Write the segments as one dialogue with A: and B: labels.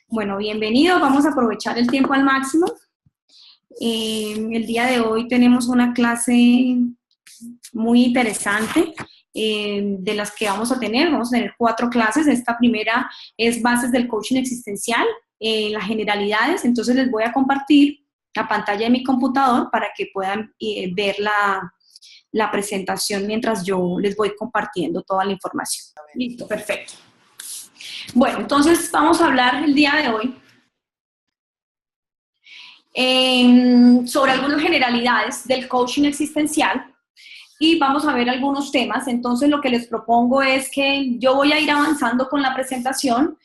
A: Bueno, bienvenidos. Vamos a aprovechar el tiempo al máximo. El día de hoy tenemos una clase muy interesante de las que vamos a tener. Vamos a tener 4 clases. Esta primera es bases del coaching existencial, las generalidades. Entonces les voy a compartir la pantalla de mi computador para que puedan ver la presentación mientras yo les voy compartiendo toda la información. Listo, perfecto. Bueno, entonces vamos a hablar el día de hoy sobre algunas generalidades del coaching existencial y vamos a ver algunos temas. Entonces lo que les propongo es que yo voy a ir avanzando con la presentación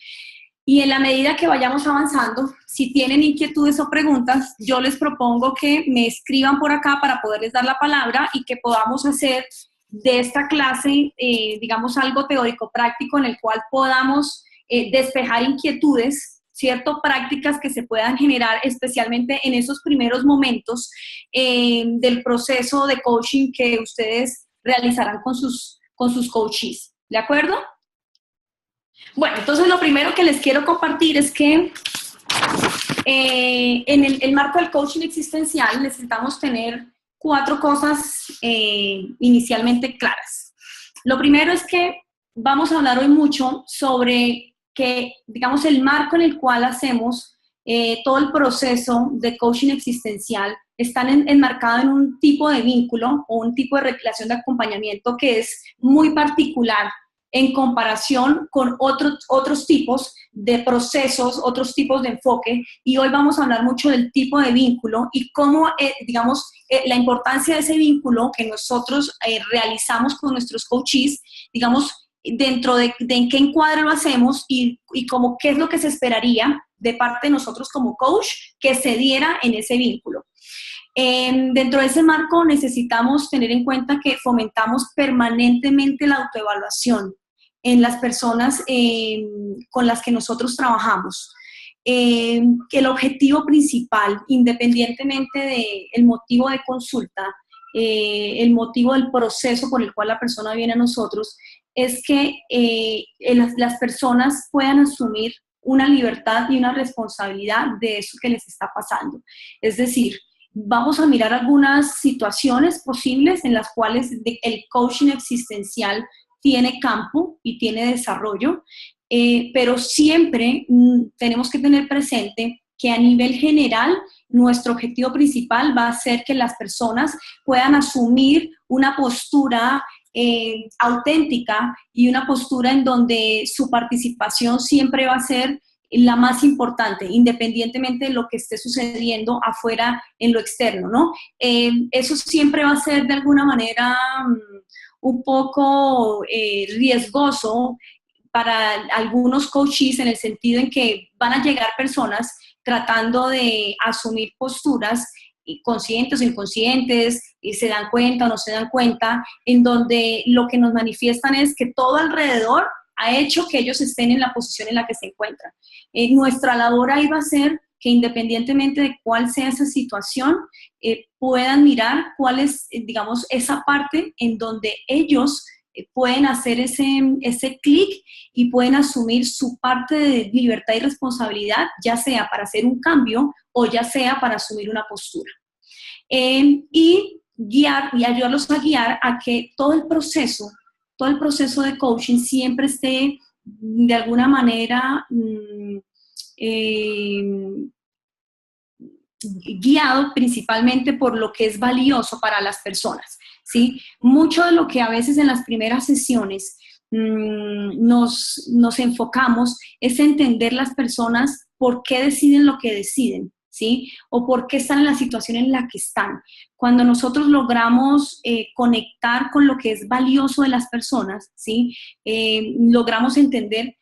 A: y en la medida que vayamos avanzando, si tienen inquietudes o preguntas, yo les propongo que me escriban por acá para poderles dar la palabra y que podamos hacer de esta clase, digamos, algo teórico práctico en el cual podamos despejar inquietudes, ¿cierto? Prácticas que se puedan generar especialmente en esos primeros momentos del proceso de coaching que ustedes realizarán con sus coaches. ¿De acuerdo? Bueno, entonces lo primero que les quiero compartir es que en el marco del coaching existencial necesitamos tener 4 cosas inicialmente claras. Lo primero es que vamos a hablar hoy mucho sobre que, digamos, el marco en el cual hacemos todo el proceso de coaching existencial está enmarcado en un tipo de vínculo o un tipo de relación de acompañamiento que es muy particular en comparación con otros tipos de procesos, otros tipos de enfoque, y hoy vamos a hablar mucho del tipo de vínculo y cómo, digamos, la importancia de ese vínculo que nosotros realizamos con nuestros coaches, digamos, dentro de en qué encuadre lo hacemos y como qué es lo que se esperaría de parte de nosotros como coach que se diera en ese vínculo. Dentro de ese marco necesitamos tener en cuenta que fomentamos permanentemente la autoevaluación en las personas con las que nosotros trabajamos. El objetivo principal, independientemente del motivo de consulta, el motivo del proceso por el cual la persona viene a nosotros, es que las personas puedan asumir una libertad y una responsabilidad de eso que les está pasando. Es decir, vamos a mirar algunas situaciones posibles en las cuales el coaching existencial tiene campo y tiene desarrollo, pero siempre tenemos que tener presente que a nivel general nuestro objetivo principal va a ser que las personas puedan asumir una postura auténtica y una postura en donde su participación siempre va a ser la más importante, independientemente de lo que esté sucediendo afuera en lo externo, ¿no? Eso siempre va a ser de alguna manera un poco riesgoso para algunos coaches en el sentido en que van a llegar personas tratando de asumir posturas conscientes o inconscientes, y se dan cuenta o no se dan cuenta, en donde lo que nos manifiestan es que todo alrededor ha hecho que ellos estén en la posición en la que se encuentran. Nuestra labor ahí va a ser que independientemente de cuál sea esa situación, puedan mirar cuál es, digamos, esa parte en donde ellos pueden hacer ese clic y pueden asumir su parte de libertad y responsabilidad, ya sea para hacer un cambio o ya sea para asumir una postura. Y ayudarlos a guiar a que todo el proceso de coaching siempre esté de alguna manera guiado principalmente por lo que es valioso para las personas, ¿sí? Mucho de lo que a veces en las primeras sesiones nos enfocamos es entender las personas por qué deciden lo que deciden, ¿sí? O por qué están en la situación en la que están. Cuando nosotros logramos conectar con lo que es valioso de las personas, ¿sí? Logramos entender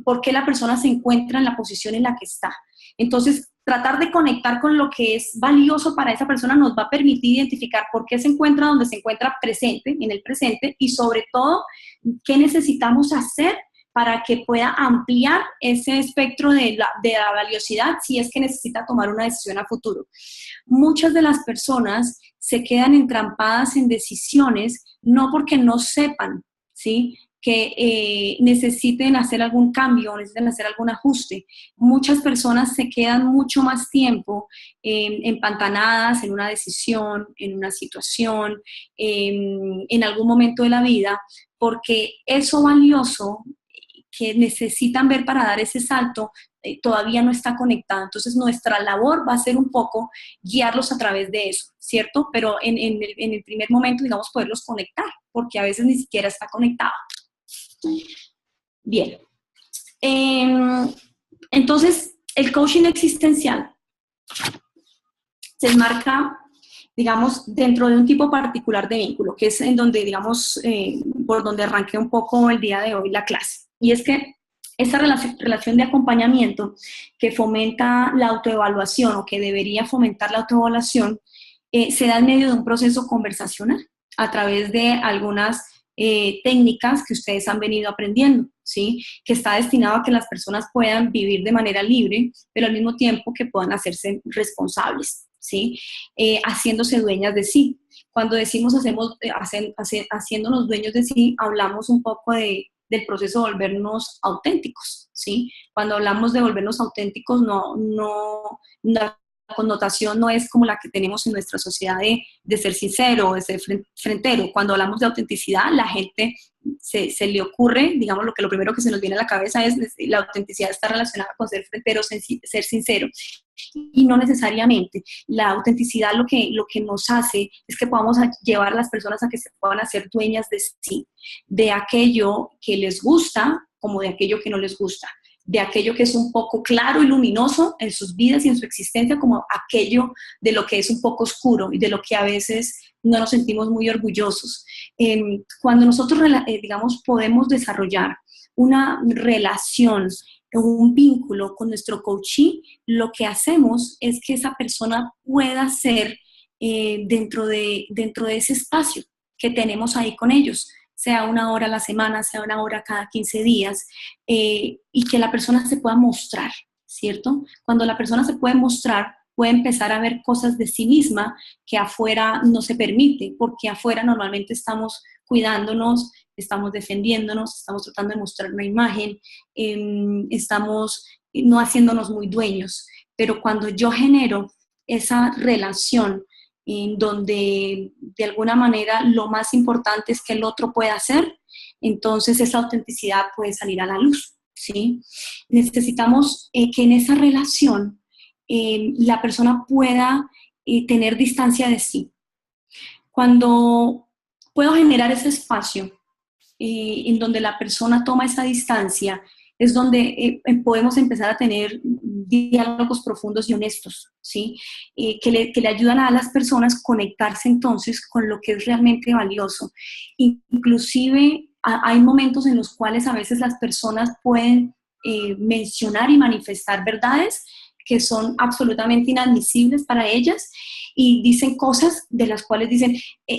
A: por qué la persona se encuentra en la posición en la que está. Entonces, tratar de conectar con lo que es valioso para esa persona nos va a permitir identificar por qué se encuentra donde se encuentra presente, en el presente, y sobre todo, qué necesitamos hacer para que pueda ampliar ese espectro de la valiosidad si es que necesita tomar una decisión a futuro. Muchas de las personas se quedan entrampadas en decisiones no porque no sepan, ¿sí? que necesiten hacer algún cambio, necesiten hacer algún ajuste. Muchas personas se quedan mucho más tiempo empantanadas en una decisión, en una situación, en algún momento de la vida, porque eso valioso que necesitan ver para dar ese salto todavía no está conectado. Entonces nuestra labor va a ser un poco guiarlos a través de eso, ¿cierto? Pero en el primer momento, digamos, poderlos conectar, porque a veces ni siquiera está conectado. Bien. Entonces, el coaching existencial se enmarca, digamos, dentro de un tipo particular de vínculo, que es en donde, digamos, por donde arranqué un poco el día de hoy la clase. Y es que esa relación de acompañamiento que fomenta la autoevaluación o que debería fomentar la autoevaluación se da en medio de un proceso conversacional a través de algunas técnicas que ustedes han venido aprendiendo, ¿sí? Que está destinado a que las personas puedan vivir de manera libre, pero al mismo tiempo que puedan hacerse responsables, ¿sí? Haciéndose dueñas de sí. Cuando decimos haciéndonos dueños de sí, hablamos un poco del proceso de volvernos auténticos, ¿sí? Cuando hablamos de volvernos auténticos, la connotación no es como la que tenemos en nuestra sociedad de ser sincero, de ser frentero. Cuando hablamos de autenticidad, la gente se le ocurre, digamos, lo primero que se nos viene a la cabeza es la autenticidad está relacionada con ser frentero, ser sincero. Y no necesariamente. La autenticidad lo que nos hace es que podamos llevar a las personas a que se puedan hacer dueñas de sí, de aquello que les gusta como de aquello que no les gusta, de aquello que es un poco claro y luminoso en sus vidas y en su existencia, como aquello de lo que es un poco oscuro y de lo que a veces no nos sentimos muy orgullosos. Cuando nosotros, digamos, podemos desarrollar una relación, un vínculo con nuestro coachee, lo que hacemos es que esa persona pueda ser dentro de ese espacio que tenemos ahí con ellos, sea una hora a la semana, sea una hora cada 15 días, y que la persona se pueda mostrar, ¿cierto? Cuando la persona se puede mostrar, puede empezar a ver cosas de sí misma que afuera no se permite, porque afuera normalmente estamos cuidándonos, estamos defendiéndonos, estamos tratando de mostrar una imagen, estamos no haciéndonos muy dueños. Pero cuando yo genero esa relación en donde de alguna manera lo más importante es que el otro pueda hacer, entonces esa autenticidad puede salir a la luz, ¿sí? Necesitamos que en esa relación la persona pueda tener distancia de sí. Cuando puedo generar ese espacio en donde la persona toma esa distancia, es donde podemos empezar a tener diálogos profundos y honestos, ¿sí? Que le ayudan a las personas a conectarse entonces con lo que es realmente valioso. Inclusive hay momentos en los cuales a veces las personas pueden mencionar y manifestar verdades que son absolutamente inadmisibles para ellas y dicen cosas de las cuales dicen,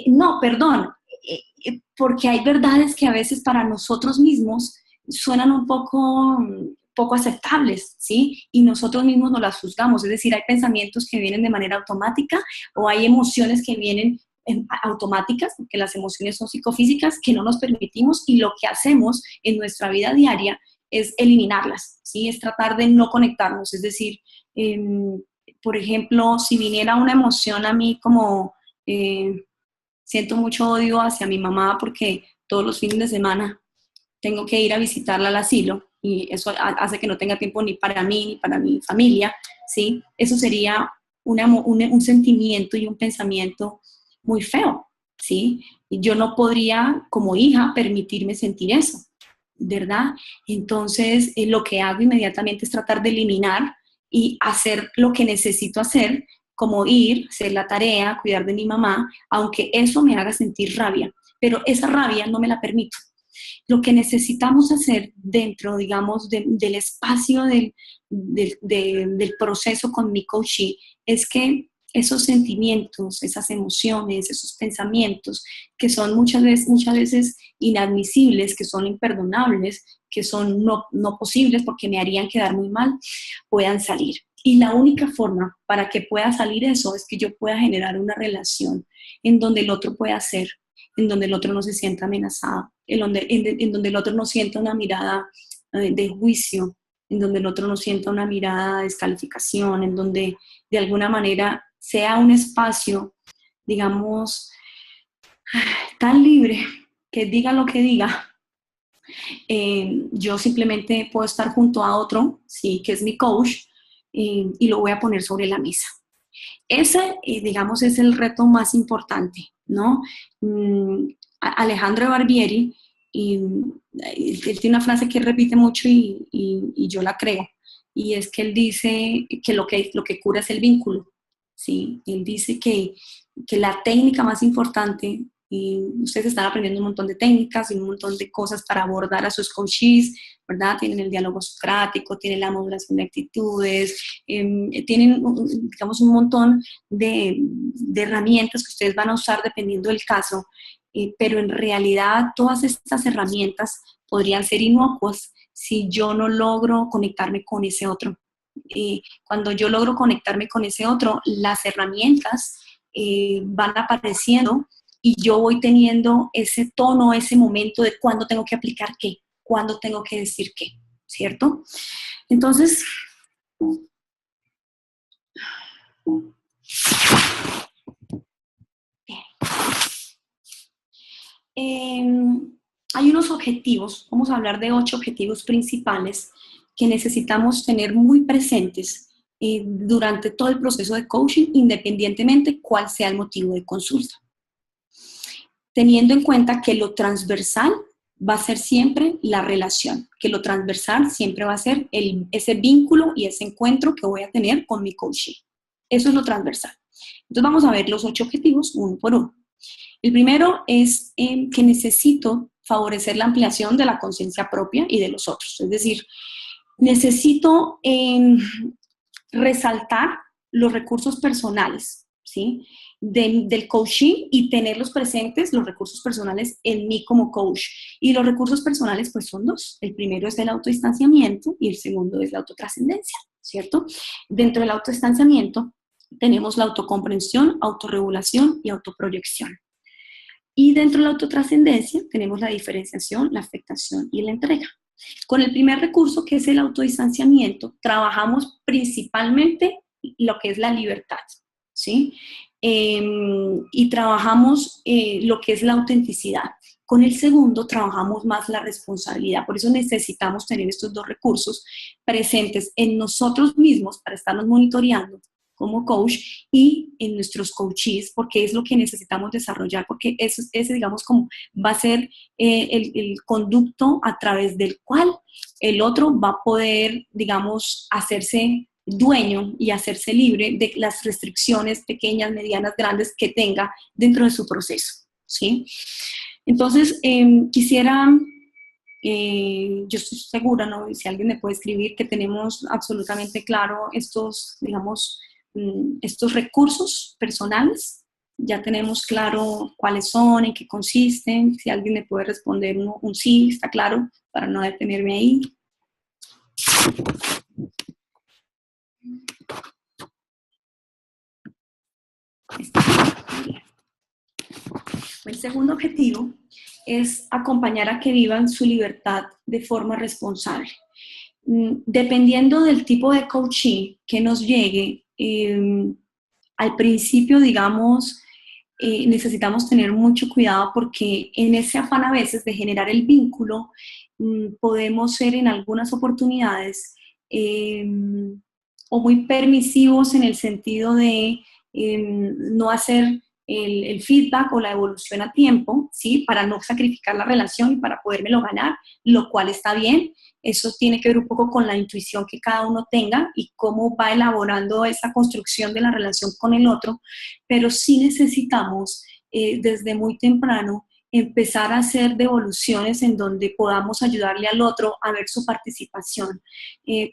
A: no, perdón, porque hay verdades que a veces para nosotros mismos suenan un poco aceptables, ¿sí? Y nosotros mismos nos las juzgamos, es decir, hay pensamientos que vienen de manera automática o hay emociones que vienen automáticas, porque las emociones son psicofísicas, que no nos permitimos y lo que hacemos en nuestra vida diaria es eliminarlas, ¿sí? Es tratar de no conectarnos, es decir, por ejemplo, si viniera una emoción a mí como siento mucho odio hacia mi mamá porque todos los fines de semana tengo que ir a visitarla al asilo y eso hace que no tenga tiempo ni para mí ni para mi familia, ¿sí? Eso sería un sentimiento y un pensamiento muy feo, ¿sí? Y yo no podría, como hija, permitirme sentir eso, ¿verdad? Entonces, lo que hago inmediatamente es tratar de eliminar y hacer lo que necesito hacer, como ir, hacer la tarea, cuidar de mi mamá, aunque eso me haga sentir rabia, pero esa rabia no me la permito. Lo que necesitamos hacer dentro, digamos, del espacio del proceso con mi coachee es que esos sentimientos, esas emociones, esos pensamientos que son muchas veces inadmisibles, que son imperdonables, que son no posibles porque me harían quedar muy mal, puedan salir. Y la única forma para que pueda salir eso es que yo pueda generar una relación en donde el otro pueda ser en donde el otro no se sienta amenazado, en donde el otro no sienta una mirada de juicio, en donde el otro no sienta una mirada de descalificación, en donde de alguna manera sea un espacio, digamos, tan libre, que diga lo que diga. Yo simplemente puedo estar junto a otro, sí, que es mi coach, y lo voy a poner sobre la mesa. Ese, digamos, es el reto más importante, ¿no? Alejandro Barbieri, él tiene una frase que él repite mucho y yo la creo, y es que él dice que lo que cura es el vínculo, ¿sí? Él dice que la técnica más importante, y ustedes están aprendiendo un montón de técnicas y un montón de cosas para abordar a sus coaches, ¿verdad? Tienen el diálogo socrático, tienen la modulación de actitudes, tienen, digamos, un montón de herramientas que ustedes van a usar dependiendo del caso, pero en realidad todas estas herramientas podrían ser inocuas si yo no logro conectarme con ese otro. Cuando yo logro conectarme con ese otro, las herramientas van apareciendo y yo voy teniendo ese tono, ese momento de cuándo tengo que aplicar qué, cuándo tengo que decir qué, ¿cierto? Entonces, hay unos objetivos, vamos a hablar de 8 objetivos principales que necesitamos tener muy presentes durante todo el proceso de coaching, independientemente cuál sea el motivo de consulta. Teniendo en cuenta que lo transversal va a ser siempre la relación, que lo transversal siempre va a ser ese vínculo y ese encuentro que voy a tener con mi coaching. Eso es lo transversal. Entonces vamos a ver los 8 objetivos uno por uno. El primero es que necesito favorecer la ampliación de la conciencia propia y de los otros. Es decir, necesito resaltar los recursos personales, ¿sí? Del coaching y tenerlos presentes, los recursos personales, en mí como coach. Y los recursos personales pues son 2. El primero es el autodistanciamiento y el segundo es la autotrascendencia, ¿cierto? Dentro del autodistanciamiento tenemos la autocomprensión, autorregulación y autoproyección. Y dentro de la autotrascendencia tenemos la diferenciación, la afectación y la entrega. Con el primer recurso, que es el autodistanciamiento, trabajamos principalmente lo que es la libertad, ¿sí? Y trabajamos lo que es la autenticidad. Con el segundo trabajamos más la responsabilidad. Por eso necesitamos tener estos 2 recursos presentes en nosotros mismos para estarnos monitoreando como coach y en nuestros coaches, porque es lo que necesitamos desarrollar, porque ese digamos, como va a ser el conducto a través del cual el otro va a poder, digamos, hacerse dueño y hacerse libre de las restricciones pequeñas, medianas, grandes que tenga dentro de su proceso, ¿sí? Entonces, quisiera, yo estoy segura, ¿no? Y si alguien me puede escribir, que tenemos absolutamente claro estos, digamos, estos recursos personales, ya tenemos claro cuáles son, en qué consisten. Si alguien me puede responder un sí, está claro, para no detenerme ahí. El segundo objetivo es acompañar a que vivan su libertad de forma responsable. Dependiendo del tipo de coaching que nos llegue, al principio, digamos, necesitamos tener mucho cuidado porque en ese afán a veces de generar el vínculo, podemos ser en algunas oportunidades o muy permisivos en el sentido de no hacer el feedback o la evolución a tiempo, ¿sí? Para no sacrificar la relación y para podérmelo ganar, lo cual está bien. Eso tiene que ver un poco con la intuición que cada uno tenga y cómo va elaborando esa construcción de la relación con el otro, pero sí necesitamos desde muy temprano empezar a hacer devoluciones en donde podamos ayudarle al otro a ver su participación,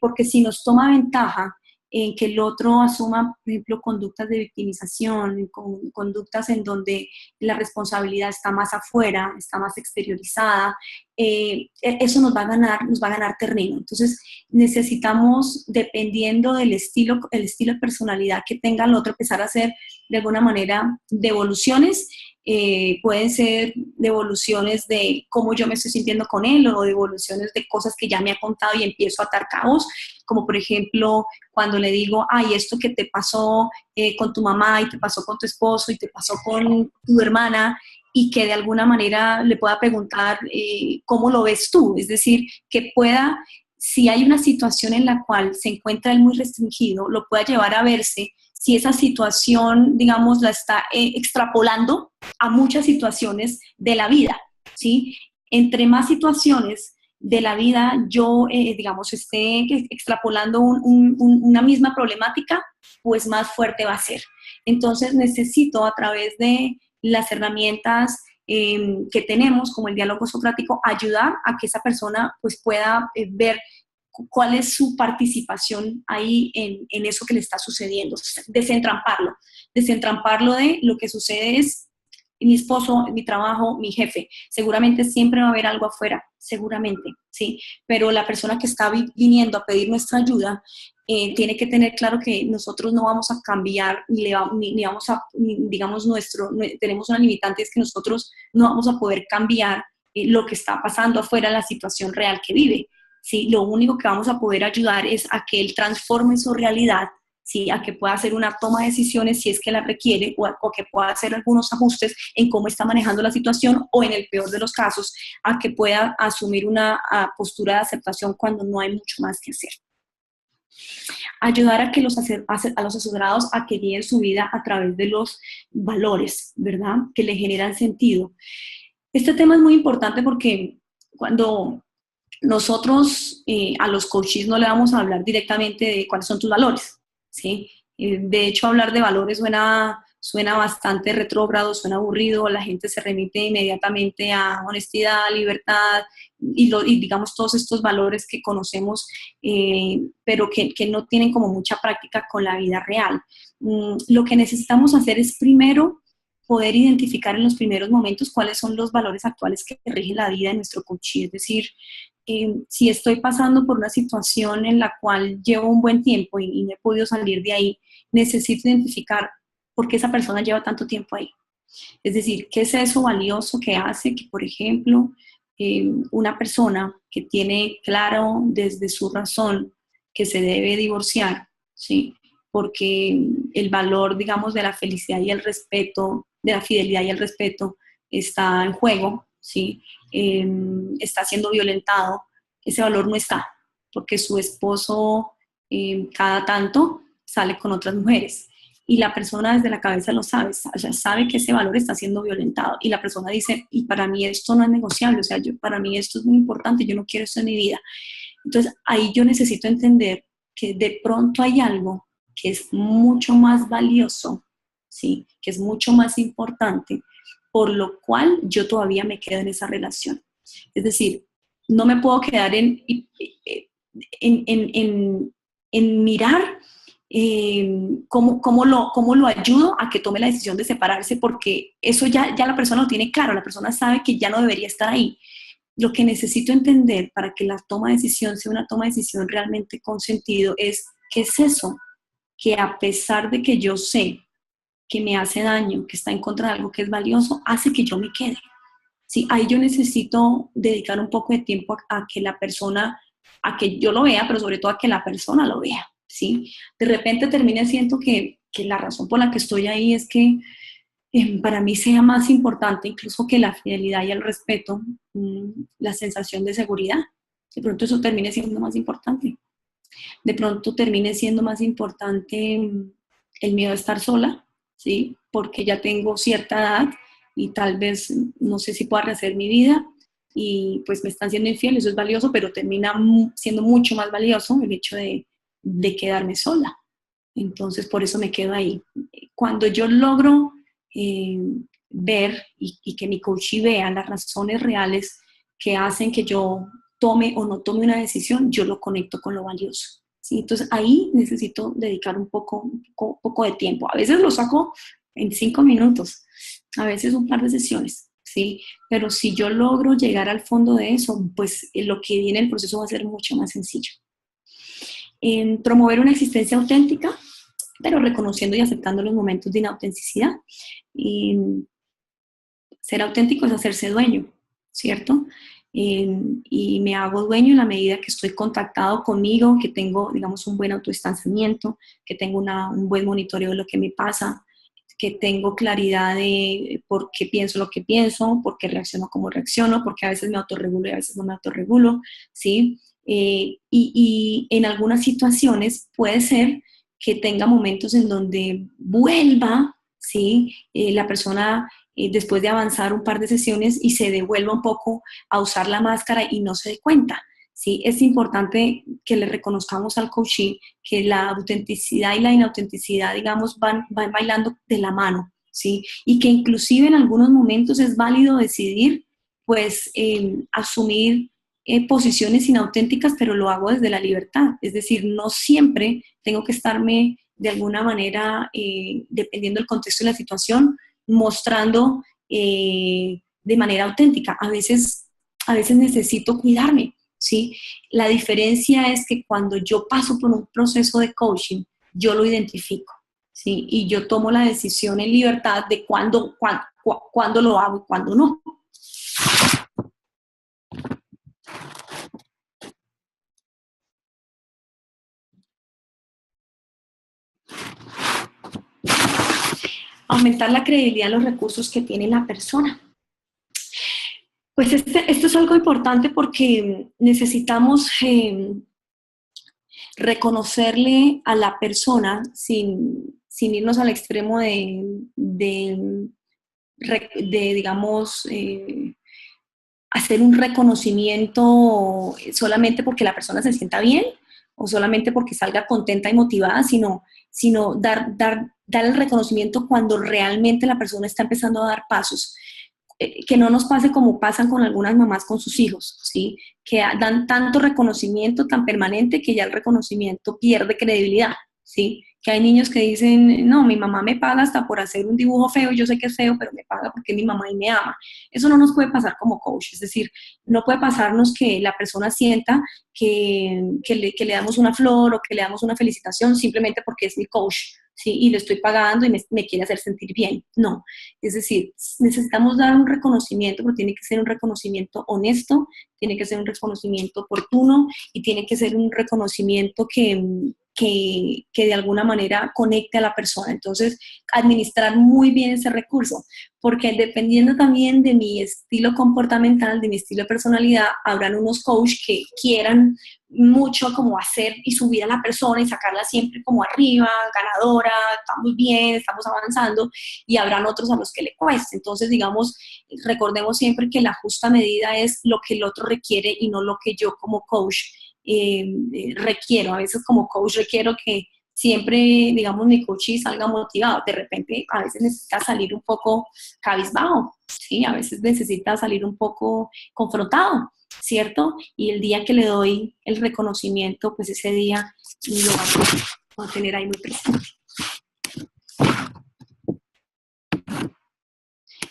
A: porque si nos toma ventaja en que el otro asuma, por ejemplo, conductas de victimización, conductas en donde la responsabilidad está más afuera, está más exteriorizada, eso nos va a ganar terreno. Entonces necesitamos, dependiendo del estilo de personalidad que tenga el otro, empezar a hacer de alguna manera devoluciones pueden ser devoluciones de cómo yo me estoy sintiendo con él o devoluciones de cosas que ya me ha contado y empiezo a atar cabos, como por ejemplo cuando le digo, ay, esto que te pasó con tu mamá y te pasó con tu esposo y te pasó con tu hermana, y que de alguna manera le pueda preguntar cómo lo ves tú, es decir, que pueda, si hay una situación en la cual se encuentra él muy restringido, lo pueda llevar a verse si esa situación, digamos, la está extrapolando a muchas situaciones de la vida, ¿sí? Entre más situaciones de la vida yo, digamos, esté extrapolando una misma problemática, pues más fuerte va a ser. Entonces necesito a través de las herramientas que tenemos, como el diálogo socrático, ayudar a que esa persona pues pueda ver cuál es su participación ahí en eso que le está sucediendo, desentramparlo de lo que sucede es mi esposo, mi trabajo, mi jefe. Seguramente siempre va a haber algo afuera, seguramente, ¿sí? Pero la persona que está viniendo a pedir nuestra ayuda tiene que tener claro que nosotros no vamos a cambiar, ni vamos a, digamos, tenemos una limitante, es que nosotros no vamos a poder cambiar lo que está pasando afuera, la situación real que vive. ¿Sí? Lo único que vamos a poder ayudar es a que él transforme su realidad, ¿sí? A que pueda hacer una toma de decisiones si es que la requiere o que pueda hacer algunos ajustes en cómo está manejando la situación o en el peor de los casos, a que pueda asumir una postura de aceptación cuando no hay mucho más que hacer. Ayudar a los asociados a que guíen su vida a través de los valores, ¿verdad? Que le generan sentido. Este tema es muy importante porque cuando nosotros a los coaches no le vamos a hablar directamente de cuáles son tus valores, ¿sí? De hecho, hablar de valores suena bastante retrógrado, suena aburrido, la gente se remite inmediatamente a honestidad, libertad y digamos todos estos valores que conocemos, pero que no tienen como mucha práctica con la vida real. Lo que necesitamos hacer es primero poder identificar en los primeros momentos cuáles son los valores actuales que rigen la vida de nuestro coachee, es decir, si estoy pasando por una situación en la cual llevo un buen tiempo y no he podido salir de ahí, necesito identificar por qué esa persona lleva tanto tiempo ahí. Es decir, ¿qué es eso valioso que hace que, por ejemplo, una persona que tiene claro desde su razón que se debe divorciar, ¿sí? Porque el valor, digamos, de la felicidad y el respeto, de la fidelidad y el respeto está en juego, ¿sí? Está siendo violentado, ese valor no está, porque su esposo cada tanto sale con otras mujeres y la persona desde la cabeza lo sabe, o sea, sabe que ese valor está siendo violentado y la persona dice, y para mí esto no es negociable, o sea, para mí esto es muy importante, yo no quiero esto en mi vida. Entonces ahí yo necesito entender que de pronto hay algo que es mucho más valioso, ¿sí? Que es mucho más importante, por lo cual yo todavía me quedo en esa relación. Es decir, no me puedo quedar en mirar cómo lo ayudo a que tome la decisión de separarse, porque eso ya la persona lo tiene claro, la persona sabe que ya no debería estar ahí. Lo que necesito entender para que la toma de decisión sea una toma de decisión realmente con sentido es, ¿qué es eso? Que a pesar de que yo sé que me hace daño, que está en contra de algo que es valioso, hace que yo me quede. ¿Sí? Ahí yo necesito dedicar un poco de tiempo a que la persona, a que yo lo vea, pero sobre todo a que la persona lo vea, ¿sí? De repente termina siendo que la razón por la que estoy ahí es que para mí sea más importante incluso que la fidelidad y el respeto, la sensación de seguridad. De pronto eso termine siendo más importante. De pronto termine siendo más importante el miedo a estar sola, ¿sí? Porque ya tengo cierta edad y tal vez no sé si pueda rehacer mi vida y pues me están siendo infiel, eso es valioso, pero termina siendo mucho más valioso el hecho de quedarme sola. Entonces por eso me quedo ahí. Cuando yo logro eh, ver y que mi coach vea las razones reales que hacen que yo tome o no tome una decisión, yo lo conecto con lo valioso. ¿Sí? Entonces ahí necesito dedicar un poco de tiempo. A veces lo saco en 5 minutos, a veces un par de sesiones, ¿sí? Pero si yo logro llegar al fondo de eso, pues lo que viene el proceso va a ser mucho más sencillo. En promover una existencia auténtica, pero reconociendo y aceptando los momentos de inautenticidad. Y Ser auténtico es hacerse dueño, ¿cierto? Y me hago dueño en la medida que estoy contactado conmigo, que tengo, digamos, un buen autodistanciamiento, que tengo un buen monitoreo de lo que me pasa, que tengo claridad de por qué pienso lo que pienso, por qué reacciono como reacciono, porque a veces me autorregulo y a veces no me autorregulo, ¿sí? Y en algunas situaciones puede ser que tenga momentos en donde vuelva, ¿sí? La persona después de avanzar un par de sesiones y se devuelva un poco a usar la máscara y no se dé cuenta. ¿Sí? Es importante que le reconozcamos al coachee que la autenticidad y la inautenticidad, digamos, van bailando de la mano, ¿sí? Y que inclusive en algunos momentos es válido decidir, pues, asumir posiciones inauténticas, pero lo hago desde la libertad. Es decir, no siempre tengo que estarme de alguna manera, dependiendo del contexto y la situación, mostrando de manera auténtica. A veces necesito cuidarme, ¿sí? La diferencia es que cuando yo paso por un proceso de coaching, yo lo identifico, ¿sí? Y yo tomo la decisión en libertad de cuándo lo hago y cuándo no. Aumentar la credibilidad de los recursos que tiene la persona. Pues esto es algo importante porque necesitamos reconocerle a la persona sin irnos al extremo digamos, hacer un reconocimiento solamente porque la persona se sienta bien o solamente porque salga contenta y motivada, sino dar el reconocimiento cuando realmente la persona está empezando a dar pasos. Que no nos pase como pasan con algunas mamás con sus hijos, ¿sí? Que dan tanto reconocimiento tan permanente que ya el reconocimiento pierde credibilidad, ¿sí? Que hay niños que dicen, no, mi mamá me paga hasta por hacer un dibujo feo, yo sé que es feo, pero me paga porque es mi mamá y me ama. Eso no nos puede pasar como coach, es decir, no puede pasarnos que la persona sienta que le damos una flor o que le damos una felicitación simplemente porque es mi coach, ¿sí? Y le estoy pagando y me quiere hacer sentir bien. No, es decir, necesitamos dar un reconocimiento, pero tiene que ser un reconocimiento honesto, tiene que ser un reconocimiento oportuno y tiene que ser un reconocimiento que de alguna manera conecte a la persona. Entonces, administrar muy bien ese recurso, porque dependiendo también de mi estilo comportamental, de mi estilo de personalidad, habrán unos coaches que quieran mucho como hacer y subir a la persona y sacarla siempre como arriba, ganadora, está muy bien, estamos avanzando, y habrán otros a los que le cueste. Entonces, digamos, recordemos siempre que la justa medida es lo que el otro requiere y no lo que yo como coach requiero. A veces como coach requiero que siempre, digamos, mi coachee salga motivado. De repente, a veces necesita salir un poco cabizbajo, ¿sí? A veces necesita salir un poco confrontado, ¿cierto? Y el día que le doy el reconocimiento, pues ese día lo va a tener ahí muy presente.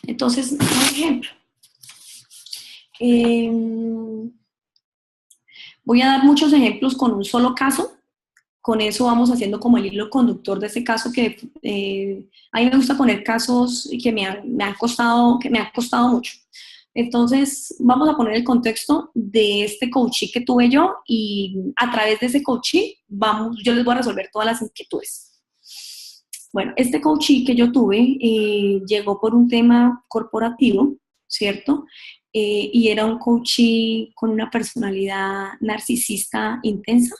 A: Entonces, por ejemplo, voy a dar muchos ejemplos con un solo caso. Con eso vamos haciendo como el hilo conductor de ese caso que a mí me gusta poner casos que me han costado mucho. Entonces, vamos a poner el contexto de este coachee que tuve yo y a través de ese coachee yo les voy a resolver todas las inquietudes. Bueno, este coachee que yo tuve llegó por un tema corporativo, ¿cierto? Y era un coachee con una personalidad narcisista intensa,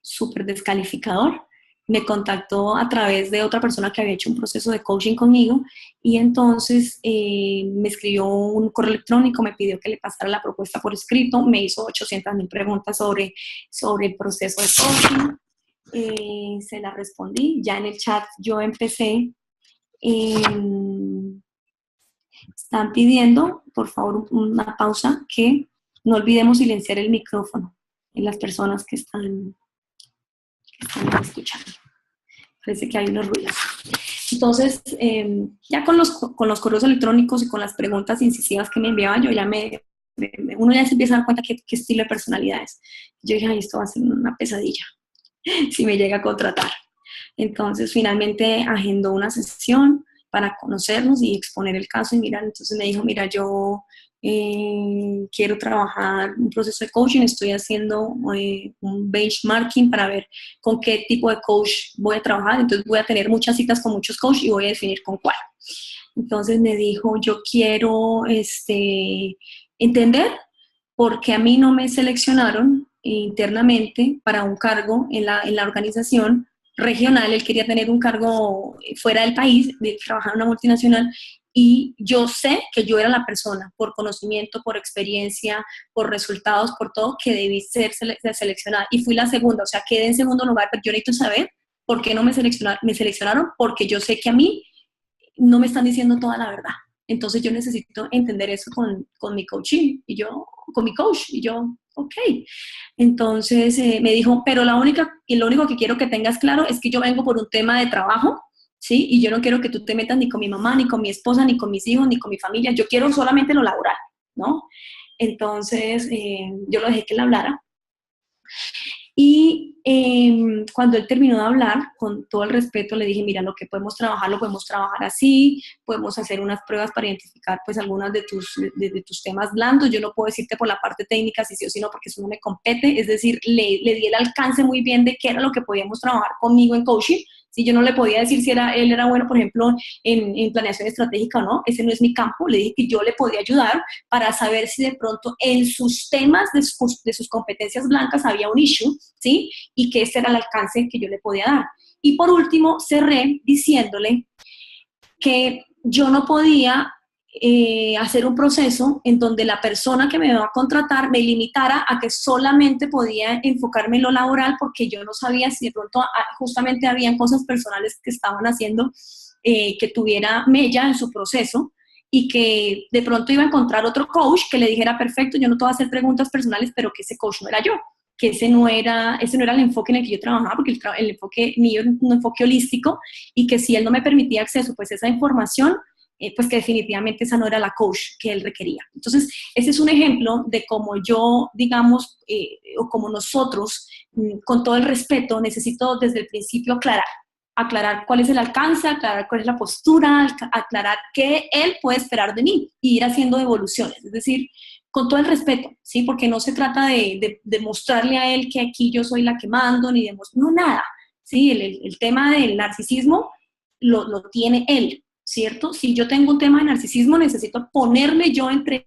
A: súper descalificador. Me contactó a través de otra persona que había hecho un proceso de coaching conmigo y entonces me escribió un correo electrónico, me pidió que le pasara la propuesta por escrito, me hizo 800,000 preguntas sobre el proceso de coaching, se la respondí, ya en el chat yo empecé. Están pidiendo, por favor, una pausa, que no olvidemos silenciar el micrófono en las personas que están escuchando. Parece que hay unos ruidos. Entonces, ya con los correos electrónicos y con las preguntas incisivas que me enviaban, yo ya uno ya se empieza a dar cuenta qué estilo de personalidad es. Yo dije, ay, esto va a ser una pesadilla si me llega a contratar. Entonces, finalmente agendó una sesión para conocernos y exponer el caso y mirar. Entonces me dijo, mira, yo quiero trabajar un proceso de coaching, estoy haciendo un benchmarking para ver con qué tipo de coach voy a trabajar, entonces voy a tener muchas citas con muchos coaches y voy a definir con cuál. Entonces me dijo, yo quiero entender por qué a mí no me seleccionaron internamente para un cargo en la organización regional. Él quería tener un cargo fuera del país, de trabajar en una multinacional, y yo sé que yo era la persona, por conocimiento, por experiencia, por resultados, por todo, que debí ser seleccionada. Y fui la segunda, o sea, quedé en segundo lugar, pero yo necesito saber por qué no me seleccionaron. Me seleccionaron porque yo sé que a mí no me están diciendo toda la verdad. Entonces yo necesito entender eso con mi coaching, y yo, con mi coach, y yo, ok. Entonces me dijo, pero lo único que quiero que tengas claro es que yo vengo por un tema de trabajo, ¿sí? Y yo no quiero que tú te metas ni con mi mamá, ni con mi esposa, ni con mis hijos, ni con mi familia. Yo quiero solamente lo laboral, ¿no? Entonces yo lo dejé que él hablara. Y cuando él terminó de hablar, con todo el respeto, le dije, mira, lo que podemos trabajar, lo podemos trabajar así, podemos hacer unas pruebas para identificar pues algunas de tus temas blandos. Yo no puedo decirte por la parte técnica si sí o si no, porque eso no me compete. Es decir, le di el alcance muy bien de qué era lo que podíamos trabajar conmigo en coaching. Si yo no le podía decir si él era bueno, por ejemplo, en planeación estratégica o no, ese no es mi campo. Le dije que yo le podía ayudar para saber si de pronto en sus temas de sus competencias blancas había un issue, ¿sí? Y que ese era el alcance que yo le podía dar. Y por último, cerré diciéndole que yo no podía hacer un proceso en donde la persona que me va a contratar me limitara a que solamente podía enfocarme en lo laboral, porque yo no sabía si de pronto justamente habían cosas personales que estaban haciendo que tuviera mella en su proceso, y que de pronto iba a encontrar otro coach que le dijera, perfecto, yo no te voy a hacer preguntas personales, pero que ese coach no era yo, que ese no era el enfoque en el que yo trabajaba, porque el enfoque mío era un enfoque holístico, y que si él no me permitía acceso pues a esa información, pues que definitivamente esa no era la coach que él requería. Entonces, ese es un ejemplo de cómo yo, digamos, o como nosotros, con todo el respeto, necesito desde el principio aclarar cuál es el alcance, aclarar cuál es la postura, aclarar qué él puede esperar de mí, y ir haciendo devoluciones. Es decir, con todo el respeto, ¿sí? Porque no se trata de mostrarle a él que aquí yo soy la que mando, ni de no, nada, ¿sí? El tema del narcisismo lo tiene él, ¿cierto? Si yo tengo un tema de narcisismo, necesito ponerme yo entre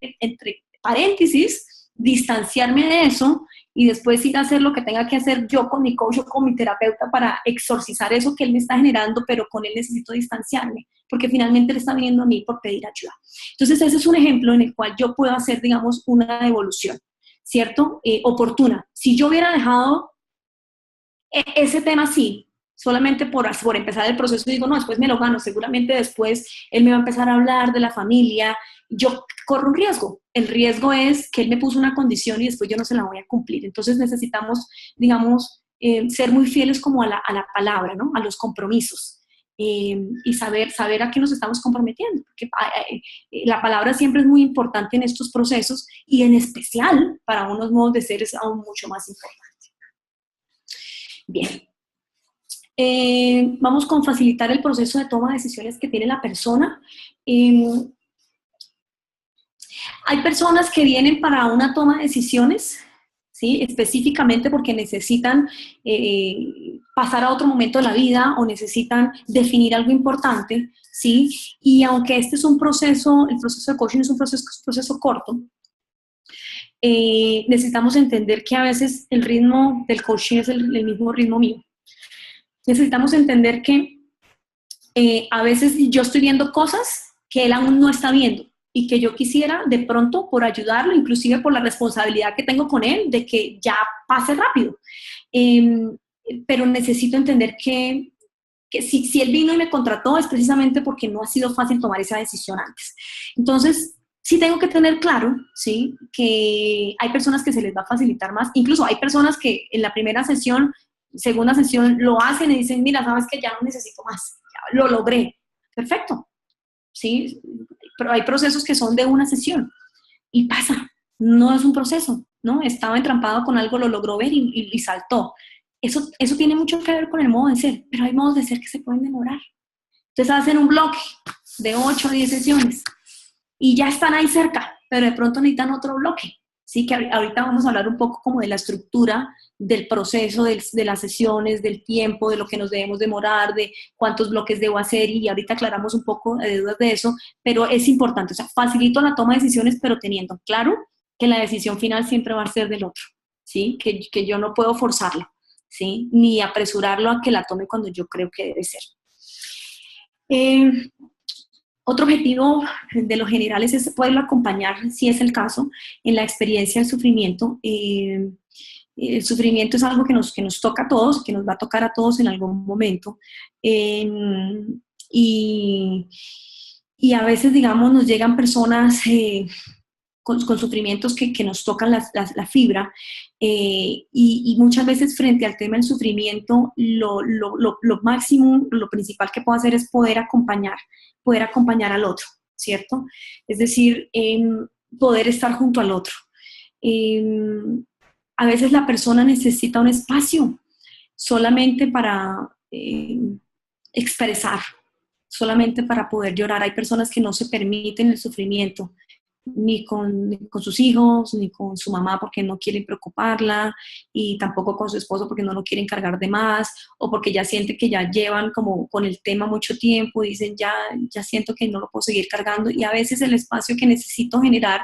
A: paréntesis, distanciarme de eso, y después ir a hacer lo que tenga que hacer yo con mi coach o con mi terapeuta para exorcizar eso que él me está generando, pero con él necesito distanciarme, porque finalmente él está viniendo a mí por pedir ayuda. Entonces ese es un ejemplo en el cual yo puedo hacer, digamos, una devolución, ¿cierto? Oportuna. Si yo hubiera dejado ese tema así, solamente por empezar el proceso, digo, no, después me lo gano, seguramente después él me va a empezar a hablar de la familia, yo corro un riesgo. El riesgo es que él me puso una condición y después yo no se la voy a cumplir. Entonces necesitamos, digamos, ser muy fieles como a la palabra, ¿no? A los compromisos. Y saber a qué nos estamos comprometiendo. Porque la palabra siempre es muy importante en estos procesos, y en especial para unos modos de ser es aún mucho más importante. Bien. Vamos con facilitar el proceso de toma de decisiones que tiene la persona. Hay personas que vienen para una toma de decisiones, ¿sí? Específicamente porque necesitan pasar a otro momento de la vida, o necesitan definir algo importante, ¿sí? Y aunque este es un proceso, el proceso de coaching es un proceso corto, necesitamos entender que a veces el ritmo del coaching es el mismo ritmo mío. Necesitamos entender que a veces yo estoy viendo cosas que él aún no está viendo, y que yo quisiera de pronto, por ayudarlo, inclusive por la responsabilidad que tengo con él, de que ya pase rápido. Pero necesito entender que si él vino y me contrató es precisamente porque no ha sido fácil tomar esa decisión antes. Entonces, sí tengo que tener claro, ¿sí?, que hay personas que se les va a facilitar más. Incluso hay personas que en la primera sesión, segunda sesión, lo hacen y dicen, mira, sabes que ya no necesito más, ya lo logré. Perfecto, ¿sí? Pero hay procesos que son de una sesión y pasa, no es un proceso, ¿no? Estaba entrampado con algo, lo logró ver y saltó. Eso tiene mucho que ver con el modo de ser, pero hay modos de ser que se pueden demorar. Entonces hacen un bloque, de 8 a 10 sesiones, y ya están ahí cerca, pero de pronto necesitan otro bloque. Sí, que ahorita vamos a hablar un poco como de la estructura del proceso, de las sesiones, del tiempo, de lo que nos debemos demorar, de cuántos bloques debo hacer, y ahorita aclaramos un poco de dudas de eso, pero es importante, o sea, facilito la toma de decisiones, pero teniendo claro que la decisión final siempre va a ser del otro, ¿sí? Que yo no puedo forzarlo, ¿sí? Ni apresurarlo a que la tome cuando yo creo que debe ser. Otro objetivo de los generales es poderlo acompañar, si es el caso, en la experiencia del sufrimiento. El sufrimiento es algo que nos toca a todos, que nos va a tocar a todos en algún momento. Y, y a veces, digamos, nos llegan personas con sufrimientos que nos tocan la fibra, y muchas veces frente al tema del sufrimiento, lo máximo, lo principal que puedo hacer es poder acompañar al otro, ¿cierto? Es decir, poder estar junto al otro. A veces la persona necesita un espacio solamente para expresar, solamente para poder llorar. Hay personas que no se permiten el sufrimiento, ni con sus hijos, ni con su mamá porque no quieren preocuparla, y tampoco con su esposo porque no lo quieren cargar de más, o porque ya siente que ya llevan como con el tema mucho tiempo y dicen ya siento que no lo puedo seguir cargando. Y a veces el espacio que necesito generar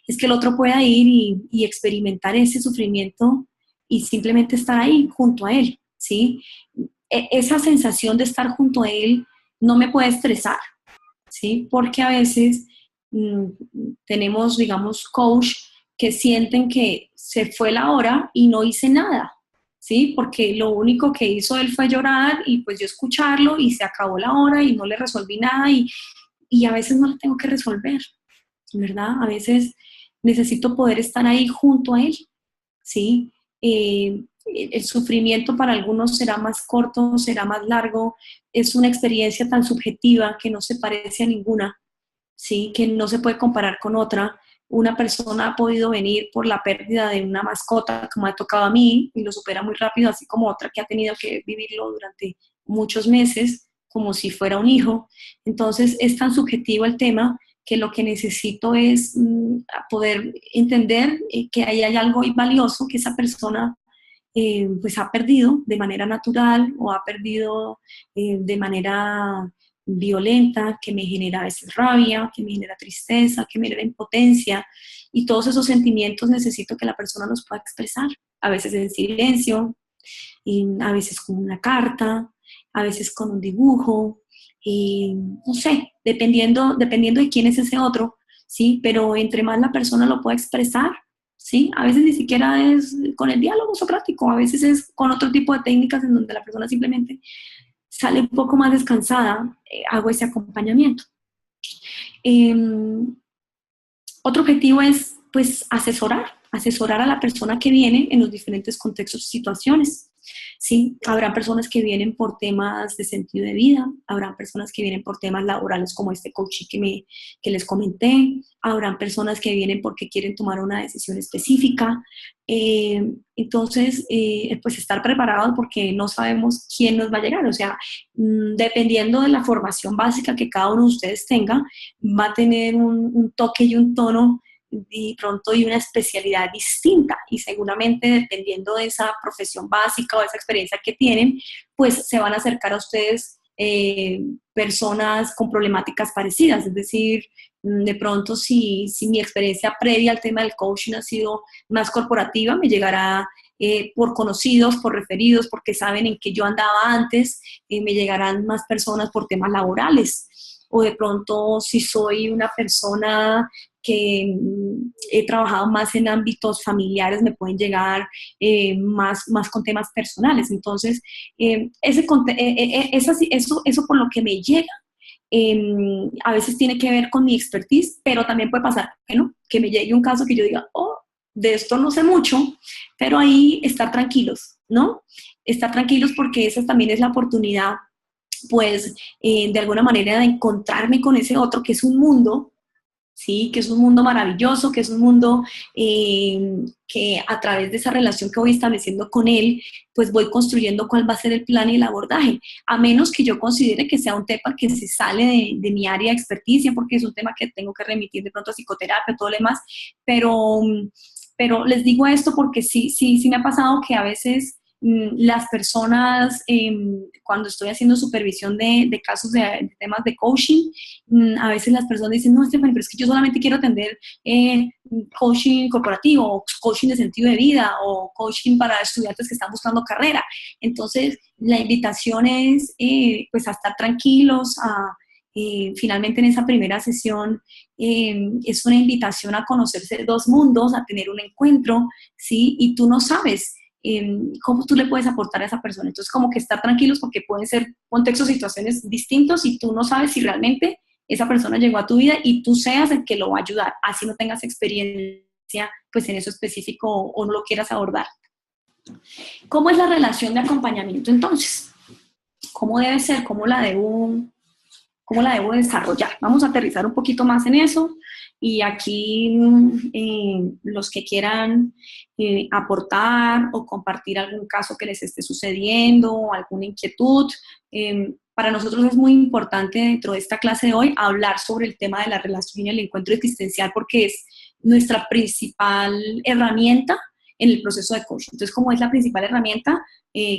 A: es que el otro pueda ir y experimentar ese sufrimiento y simplemente estar ahí junto a él, ¿sí? Esa sensación de estar junto a él no me puede estresar, ¿sí? Porque a veces tenemos, digamos, coach que sienten que se fue la hora y no hice nada, ¿sí? Porque lo único que hizo él fue llorar y pues yo escucharlo y se acabó la hora y no le resolví nada, y a veces no lo tengo que resolver, ¿verdad? A veces necesito poder estar ahí junto a él, ¿sí? El sufrimiento para algunos será más corto, será más largo, es una experiencia tan subjetiva que no se parece a ninguna, ¿sí? Que no se puede comparar con otra. Una persona ha podido venir por la pérdida de una mascota, como ha tocado a mí, y lo supera muy rápido, así como otra que ha tenido que vivirlo durante muchos meses, como si fuera un hijo. Entonces es tan subjetivo el tema que lo que necesito es poder entender que ahí hay algo valioso que esa persona pues ha perdido de manera natural, o ha perdido de manera violenta, que me genera a veces rabia, que me genera tristeza, que me genera impotencia, y todos esos sentimientos necesito que la persona los pueda expresar, a veces en silencio, y a veces con una carta, a veces con un dibujo, no sé, dependiendo de quién es ese otro, ¿sí? Pero entre más la persona lo pueda expresar, ¿sí? A veces ni siquiera es con el diálogo socrático, a veces es con otro tipo de técnicas en donde la persona simplemente sale un poco más descansada, hago ese acompañamiento. Eh, Otro objetivo es, pues, asesorar a la persona que viene en los diferentes contextos y situaciones. Sí, habrá personas que vienen por temas de sentido de vida, habrán personas que vienen por temas laborales como este coaching que les comenté, habrán personas que vienen porque quieren tomar una decisión específica. Entonces, pues estar preparados porque no sabemos quién nos va a llegar. O sea, dependiendo de la formación básica que cada uno de ustedes tenga, va a tener un toque y un tono y pronto y una especialidad distinta, y seguramente dependiendo de esa profesión básica o esa experiencia que tienen, pues se van a acercar a ustedes personas con problemáticas parecidas. Es decir, de pronto si mi experiencia previa al tema del coaching ha sido más corporativa, me llegará por conocidos, por referidos, porque saben en qué yo andaba antes, me llegarán más personas por temas laborales. O de pronto si soy una persona que he trabajado más en ámbitos familiares, me pueden llegar más con temas personales. Entonces, eso por lo que me llega, a veces tiene que ver con mi expertise, pero también puede pasar que no, que me llegue un caso que yo diga, oh, de esto no sé mucho, pero ahí estar tranquilos, ¿no? Estar tranquilos porque esa también es la oportunidad, pues, de alguna manera de encontrarme con ese otro que es un mundo, ¿sí? Que es un mundo maravilloso, que es un mundo que a través de esa relación que voy estableciendo con él, pues voy construyendo cuál va a ser el plan y el abordaje, a menos que yo considere que sea un tema que se sale de mi área de experticia, porque es un tema que tengo que remitir de pronto a psicoterapia, todo lo demás, pero, pero les digo esto porque sí me ha pasado que a veces las personas, cuando estoy haciendo supervisión de casos de temas de coaching, a veces las personas dicen, no, Stephanie, pero es que yo solamente quiero atender coaching corporativo, o coaching de sentido de vida, o coaching para estudiantes que están buscando carrera. Entonces, la invitación es pues a estar tranquilos, finalmente en esa primera sesión es una invitación a conocerse dos mundos, a tener un encuentro, ¿sí? Y tú no sabes cómo tú le puedes aportar a esa persona. Entonces, como que estar tranquilos porque pueden ser contextos, situaciones distintos y tú no sabes si realmente esa persona llegó a tu vida y tú seas el que lo va a ayudar, así no tengas experiencia pues en eso específico o no lo quieras abordar. ¿Cómo es la relación de acompañamiento entonces? ¿Cómo debe ser? ¿Cómo la debo desarrollar? Vamos a aterrizar un poquito más en eso y aquí los que quieran aportar o compartir algún caso que les esté sucediendo, alguna inquietud, para nosotros es muy importante dentro de esta clase de hoy hablar sobre el tema de la relación y el encuentro existencial porque es nuestra principal herramienta en el proceso de coaching. Entonces, como es la principal herramienta,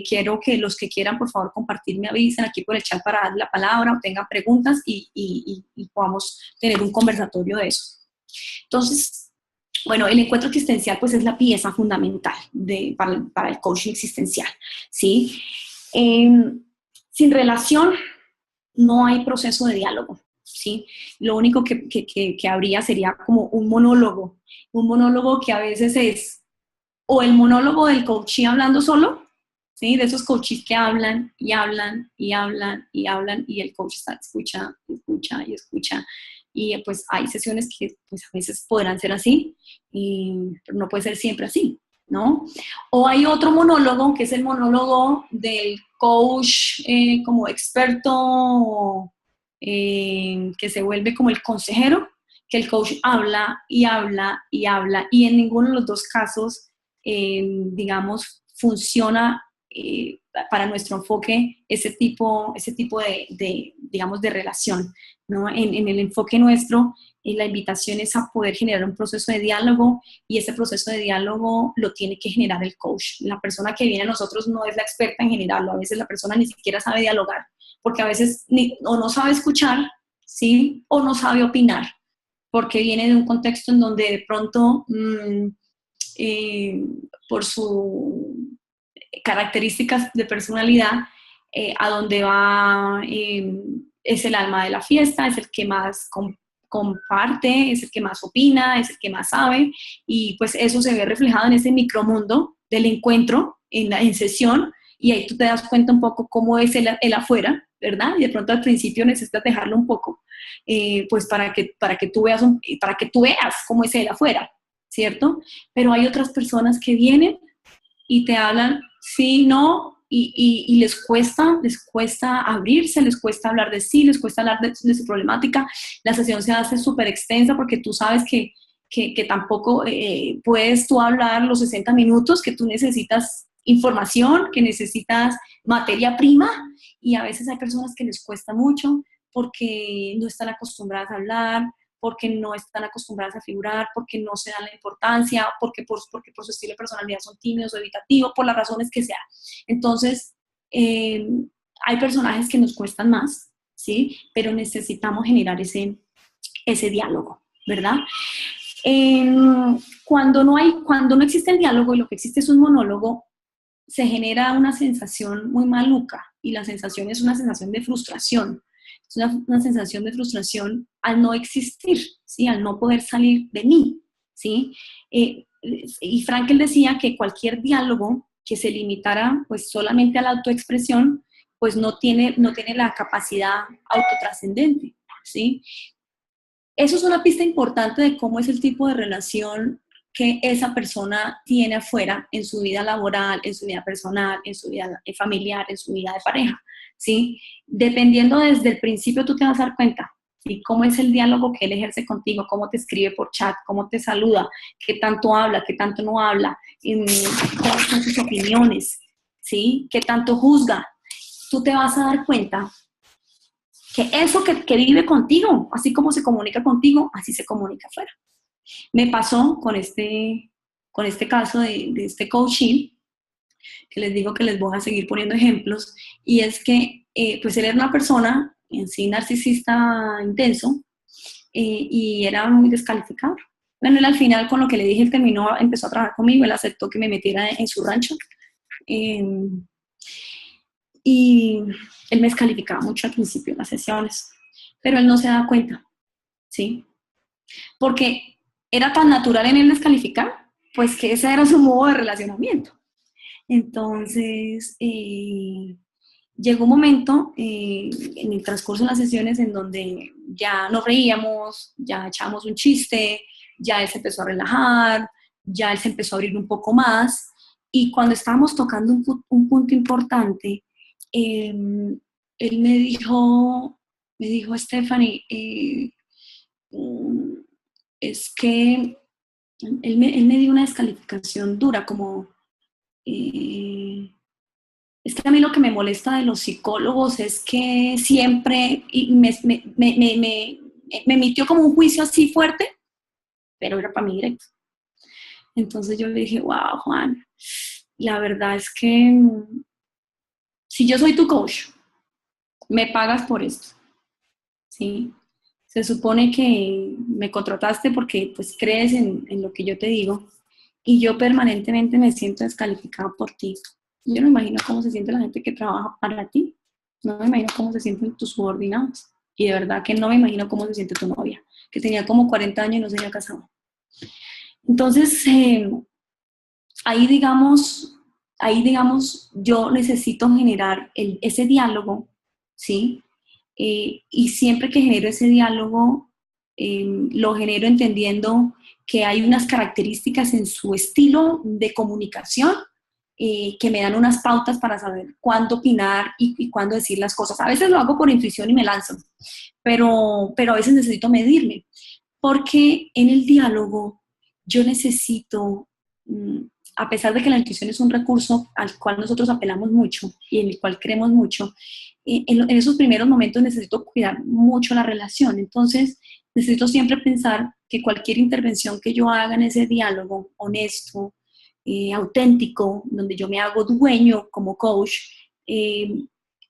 A: quiero que los que quieran, por favor, compartir, me avisen aquí por el chat para dar la palabra o tengan preguntas y podamos tener un conversatorio de eso. Entonces, bueno, el encuentro existencial pues es la pieza fundamental para el coaching existencial, ¿sí? Sin relación no hay proceso de diálogo, ¿sí? Lo único que habría sería como un monólogo que a veces es o el monólogo del coachee hablando solo, ¿sí? De esos coaches que hablan y hablan y hablan y hablan y el coach escucha y escucha y escucha. Y pues hay sesiones que pues, a veces podrán ser así, pero no puede ser siempre así, ¿no? O hay otro monólogo, que es el monólogo del coach como experto, que se vuelve como el consejero, que el coach habla y habla y habla, y en ninguno de los dos casos digamos, funciona para nuestro enfoque ese tipo digamos, de relación, ¿no? En el enfoque nuestro, la invitación es a poder generar un proceso de diálogo y ese proceso de diálogo lo tiene que generar el coach. La persona que viene a nosotros no es la experta en generarlo, a veces la persona ni siquiera sabe dialogar, porque a veces o no sabe escuchar, ¿sí? O no sabe opinar, porque viene de un contexto en donde de pronto por sus características de personalidad, a donde va es el alma de la fiesta, es el que más comparte, es el que más opina, es el que más sabe, y pues eso se ve reflejado en ese micromundo del encuentro en sesión, y ahí tú te das cuenta un poco cómo es el afuera, ¿verdad? Y de pronto al principio necesitas dejarlo un poco, pues para que tú veas cómo es el afuera, ¿cierto? Pero hay otras personas que vienen y te hablan, sí, no, y les cuesta abrirse, les cuesta hablar de sí, les cuesta hablar de su problemática. La sesión se hace súper extensa porque tú sabes que tampoco puedes tú hablar los 60 minutos, que tú necesitas información, que necesitas materia prima, y a veces hay personas que les cuesta mucho porque no están acostumbradas a hablar, porque no están acostumbradas a figurar, porque no se dan la importancia, porque por su estilo de personalidad son tímidos o evitativos, por las razones que sean. Entonces, hay personajes que nos cuestan más, ¿sí? Pero necesitamos generar ese diálogo, ¿verdad? Cuando no existe el diálogo y lo que existe es un monólogo, se genera una sensación muy maluca y la sensación es una sensación de frustración. Es una sensación de frustración al no existir, ¿sí? Al no poder salir de mí, ¿sí? Y Frankl decía que cualquier diálogo que se limitara pues solamente a la autoexpresión, pues no tiene la capacidad autotrascendente, ¿sí? Eso es una pista importante de cómo es el tipo de relación que esa persona tiene afuera en su vida laboral, en su vida personal, en su vida familiar, en su vida de pareja, ¿sí? Dependiendo desde el principio, tú te vas a dar cuenta ¿sí? ¿Cómo es el diálogo que él ejerce contigo? ¿Cómo te escribe por chat? ¿Cómo te saluda? ¿Qué tanto habla? ¿Qué tanto no habla? ¿Cuáles son sus opiniones? ¿Sí? ¿Qué tanto juzga? Tú te vas a dar cuenta que eso que vive contigo, así como se comunica contigo, así se comunica afuera. Me pasó con este caso de este coaching, que les digo que les voy a seguir poniendo ejemplos, y es que pues él era una persona en sí narcisista intenso, y era muy descalificado. Bueno, él al final con lo que le dije, él terminó, empezó a trabajar conmigo, él aceptó que me metiera en su rancho, eh, y él me descalificaba mucho al principio en las sesiones, pero él no se da cuenta, ¿sí? Porque era tan natural en él descalificar, pues que ese era su modo de relacionamiento. Entonces, llegó un momento en el transcurso de las sesiones en donde ya nos reíamos, ya echábamos un chiste, ya él se empezó a relajar, ya él se empezó a abrir un poco más, y cuando estábamos tocando un punto importante, él me dijo, Stephanie, mm, es que él me dio una descalificación dura, como, eh, es que a mí lo que me molesta de los psicólogos es que siempre me emitió como un juicio así fuerte, pero era para mí directo. Entonces yo le dije, wow, Juan, la verdad es que si yo soy tu coach, me pagas por esto, ¿sí? Se supone que me contrataste porque pues crees en lo que yo te digo, y yo permanentemente me siento descalificada por ti. Yo no me imagino cómo se siente la gente que trabaja para ti, no me imagino cómo se sienten tus subordinados, y de verdad que no me imagino cómo se siente tu novia, que tenía como 40 años y no se había casado. Entonces, ahí digamos, yo necesito generar ese diálogo, ¿sí? Y siempre que genero ese diálogo, lo genero entendiendo que hay unas características en su estilo de comunicación, que me dan unas pautas para saber cuándo opinar y cuándo decir las cosas. A veces lo hago por intuición y me lanzo, pero a veces necesito medirme, porque en el diálogo yo necesito, a pesar de que la intuición es un recurso al cual nosotros apelamos mucho y en el cual creemos mucho, en esos primeros momentos necesito cuidar mucho la relación. Entonces, necesito siempre pensar que cualquier intervención que yo haga en ese diálogo honesto, auténtico, donde yo me hago dueño como coach,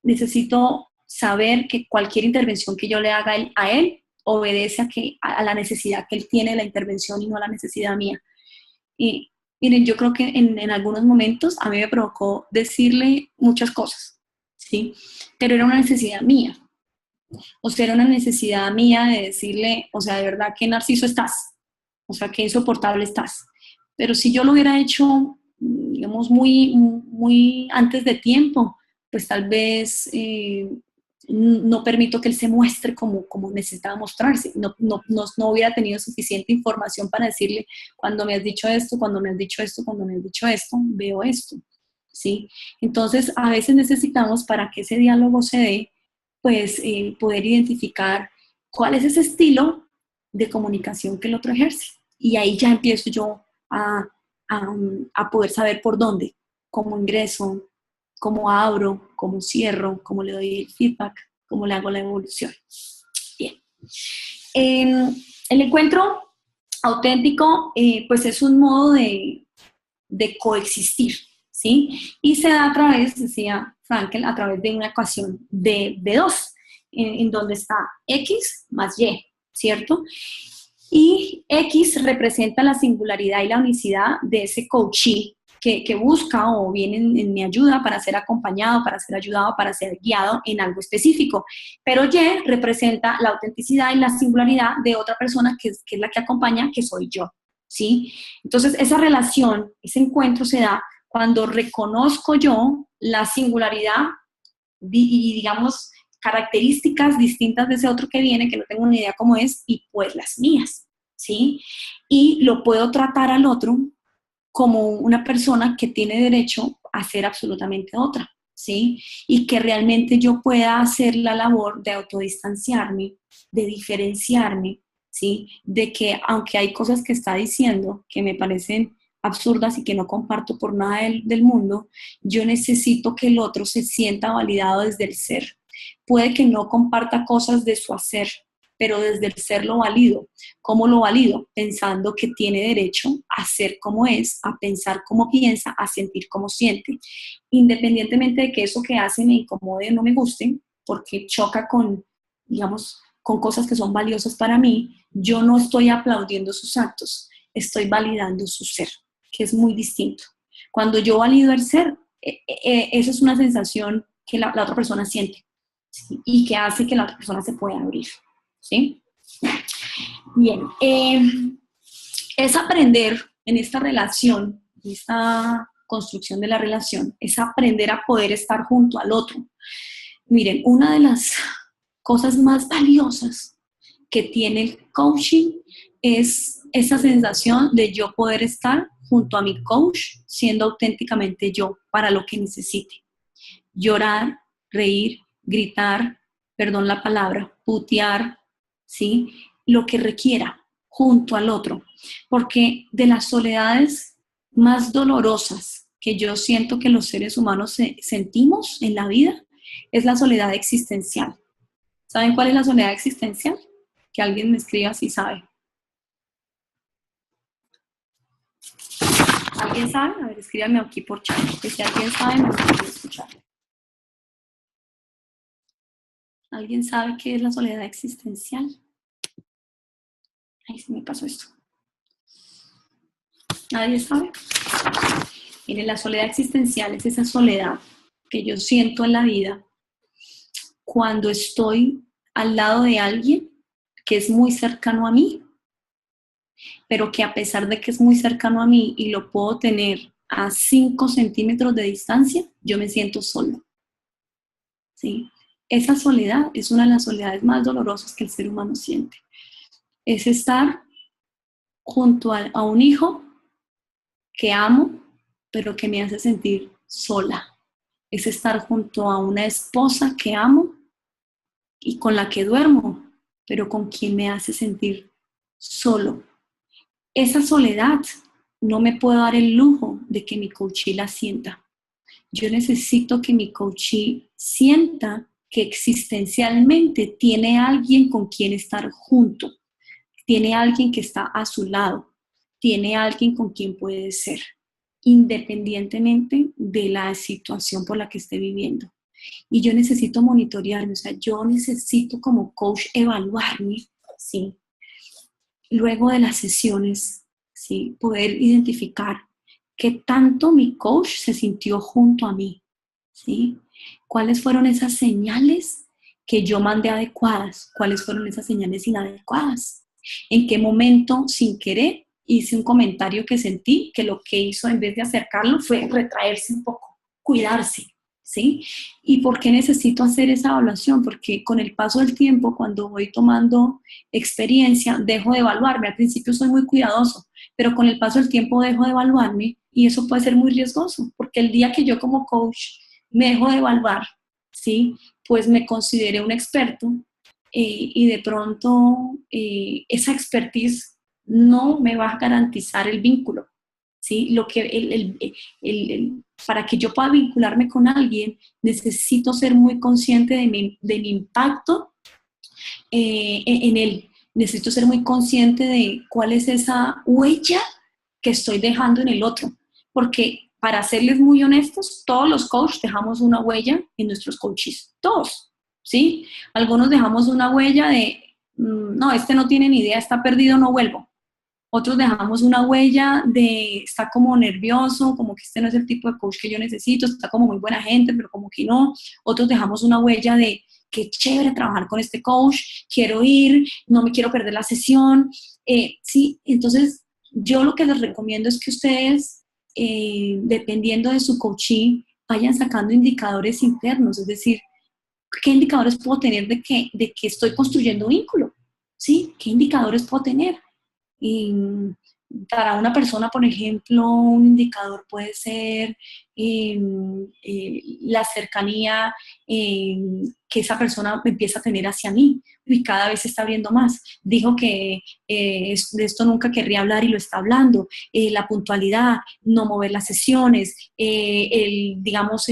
A: necesito saber que cualquier intervención que yo le haga a él obedece a la necesidad que él tiene de la intervención y no a la necesidad mía. Y miren, yo creo que en algunos momentos a mí me provocó decirle muchas cosas, ¿sí? Pero era una necesidad mía. O sea, era una necesidad mía de decirle, o sea, de verdad, qué narciso estás. O sea, qué insoportable estás. Pero si yo lo hubiera hecho, digamos, muy antes de tiempo, pues tal vez no permito que él se muestre como necesitaba mostrarse. No hubiera tenido suficiente información para decirle, cuando me has dicho esto, cuando me has dicho esto, cuando me has dicho esto, veo esto, ¿sí? Entonces, a veces necesitamos, para que ese diálogo se dé, pues poder identificar cuál es ese estilo de comunicación que el otro ejerce. Y ahí ya empiezo yo a poder saber por dónde, cómo ingreso, cómo abro, cómo cierro, cómo le doy el feedback, cómo le hago la evolución. Bien. El encuentro auténtico, pues es un modo de coexistir, ¿sí? Y se da a través, decía Frankel, a través de una ecuación de dos, en donde está X más Y, ¿cierto? Y X representa la singularidad y la unicidad de ese coachee que busca o viene en mi ayuda para ser acompañado, para ser ayudado, para ser guiado en algo específico. Pero Y representa la autenticidad y la singularidad de otra persona que es la que acompaña, que soy yo, ¿sí? Entonces, esa relación, ese encuentro se da cuando reconozco yo la singularidad y digamos, características distintas de ese otro que viene, que no tengo ni idea cómo es, y pues las mías, ¿sí? Y lo puedo tratar al otro como una persona que tiene derecho a ser absolutamente otra, ¿sí? Y que realmente yo pueda hacer la labor de autodistanciarme, de diferenciarme, ¿sí? De que aunque hay cosas que está diciendo que me parecen absurdas y que no comparto por nada del mundo, yo necesito que el otro se sienta validado desde el ser. Puede que no comparta cosas de su hacer, pero desde el ser lo valido. ¿Cómo lo valido? Pensando que tiene derecho a ser como es, a pensar como piensa, a sentir como siente. Independientemente de que eso que hace me incomode o no me guste, porque choca con, digamos, con cosas que son valiosas para mí, yo no estoy aplaudiendo sus actos, estoy validando su ser, que es muy distinto. Cuando yo valido el ser, esa es una sensación que la otra persona siente, ¿sí? Y que hace que la otra persona se pueda abrir, ¿sí? Bien, es aprender en esta relación, en esta construcción de la relación, es aprender a poder estar junto al otro. Miren, una de las cosas más valiosas que tiene el coaching es esa sensación de yo poder estar junto a mi coach siendo auténticamente yo para lo que necesite. Llorar, reír, gritar, perdón la palabra, putear, ¿sí? Lo que requiera junto al otro. Porque de las soledades más dolorosas que yo siento que los seres humanos sentimos en la vida es la soledad existencial. ¿Saben cuál es la soledad existencial? Que alguien me escriba si sabe. ¿Alguien sabe? A ver, escríbame aquí por chat, que si alguien sabe me gustaría escuchar. ¿Alguien sabe qué es la soledad existencial? Ay, se me pasó esto. ¿Nadie sabe? Mire, la soledad existencial es esa soledad que yo siento en la vida cuando estoy al lado de alguien que es muy cercano a mí, pero que a pesar de que es muy cercano a mí y lo puedo tener a 5 centímetros de distancia, yo me siento solo. ¿Sí? Esa soledad es una de las soledades más dolorosas que el ser humano siente. Es estar junto a un hijo que amo, pero que me hace sentir sola. Es estar junto a una esposa que amo y con la que duermo, pero con quien me hace sentir solo. Esa soledad no me puedo dar el lujo de que mi coachee la sienta. Yo necesito que mi coachee sienta que existencialmente tiene alguien con quien estar junto, tiene alguien que está a su lado, tiene alguien con quien puede ser, independientemente de la situación por la que esté viviendo. Y yo necesito monitorearme, o sea, yo necesito como coach evaluarme, ¿sí? Luego de las sesiones, ¿sí? Poder identificar qué tanto mi coach se sintió junto a mí, ¿sí? ¿Cuáles fueron esas señales que yo mandé adecuadas? ¿Cuáles fueron esas señales inadecuadas? ¿En qué momento, sin querer, hice un comentario que sentí que lo que hizo en vez de acercarlo fue retraerse un poco, cuidarse, ¿sí? ¿Y por qué necesito hacer esa evaluación? Porque con el paso del tiempo, cuando voy tomando experiencia, dejo de evaluarme. Al principio soy muy cuidadoso, pero con el paso del tiempo dejo de evaluarme y eso puede ser muy riesgoso, porque el día que yo como coach me dejo de evaluar, ¿sí? Pues me consideré un experto y de pronto esa expertise no me va a garantizar el vínculo, ¿sí? Para que yo pueda vincularme con alguien, necesito ser muy consciente de mi impacto en él. Necesito ser muy consciente de cuál es esa huella que estoy dejando en el otro, porque para serles muy honestos, todos los coaches dejamos una huella en nuestros coaches, todos, ¿sí? Algunos dejamos una huella de, no, este no tiene ni idea, está perdido, no vuelvo. Otros dejamos una huella de, está como nervioso, como que este no es el tipo de coach que yo necesito, está como muy buena gente, pero como que no. Otros dejamos una huella de, qué chévere trabajar con este coach, quiero ir, no me quiero perder la sesión. Sí, entonces yo lo que les recomiendo es que ustedes, dependiendo de su coaching, vayan sacando indicadores internos, es decir, ¿qué indicadores puedo tener de que estoy construyendo vínculo? ¿Sí? ¿Qué indicadores puedo tener? Y Para una persona, por ejemplo, un indicador puede ser la cercanía que esa persona empieza a tener hacia mí y cada vez se está abriendo más. Dijo que de esto nunca querría hablar y lo está hablando. La puntualidad, no mover las sesiones, digamos,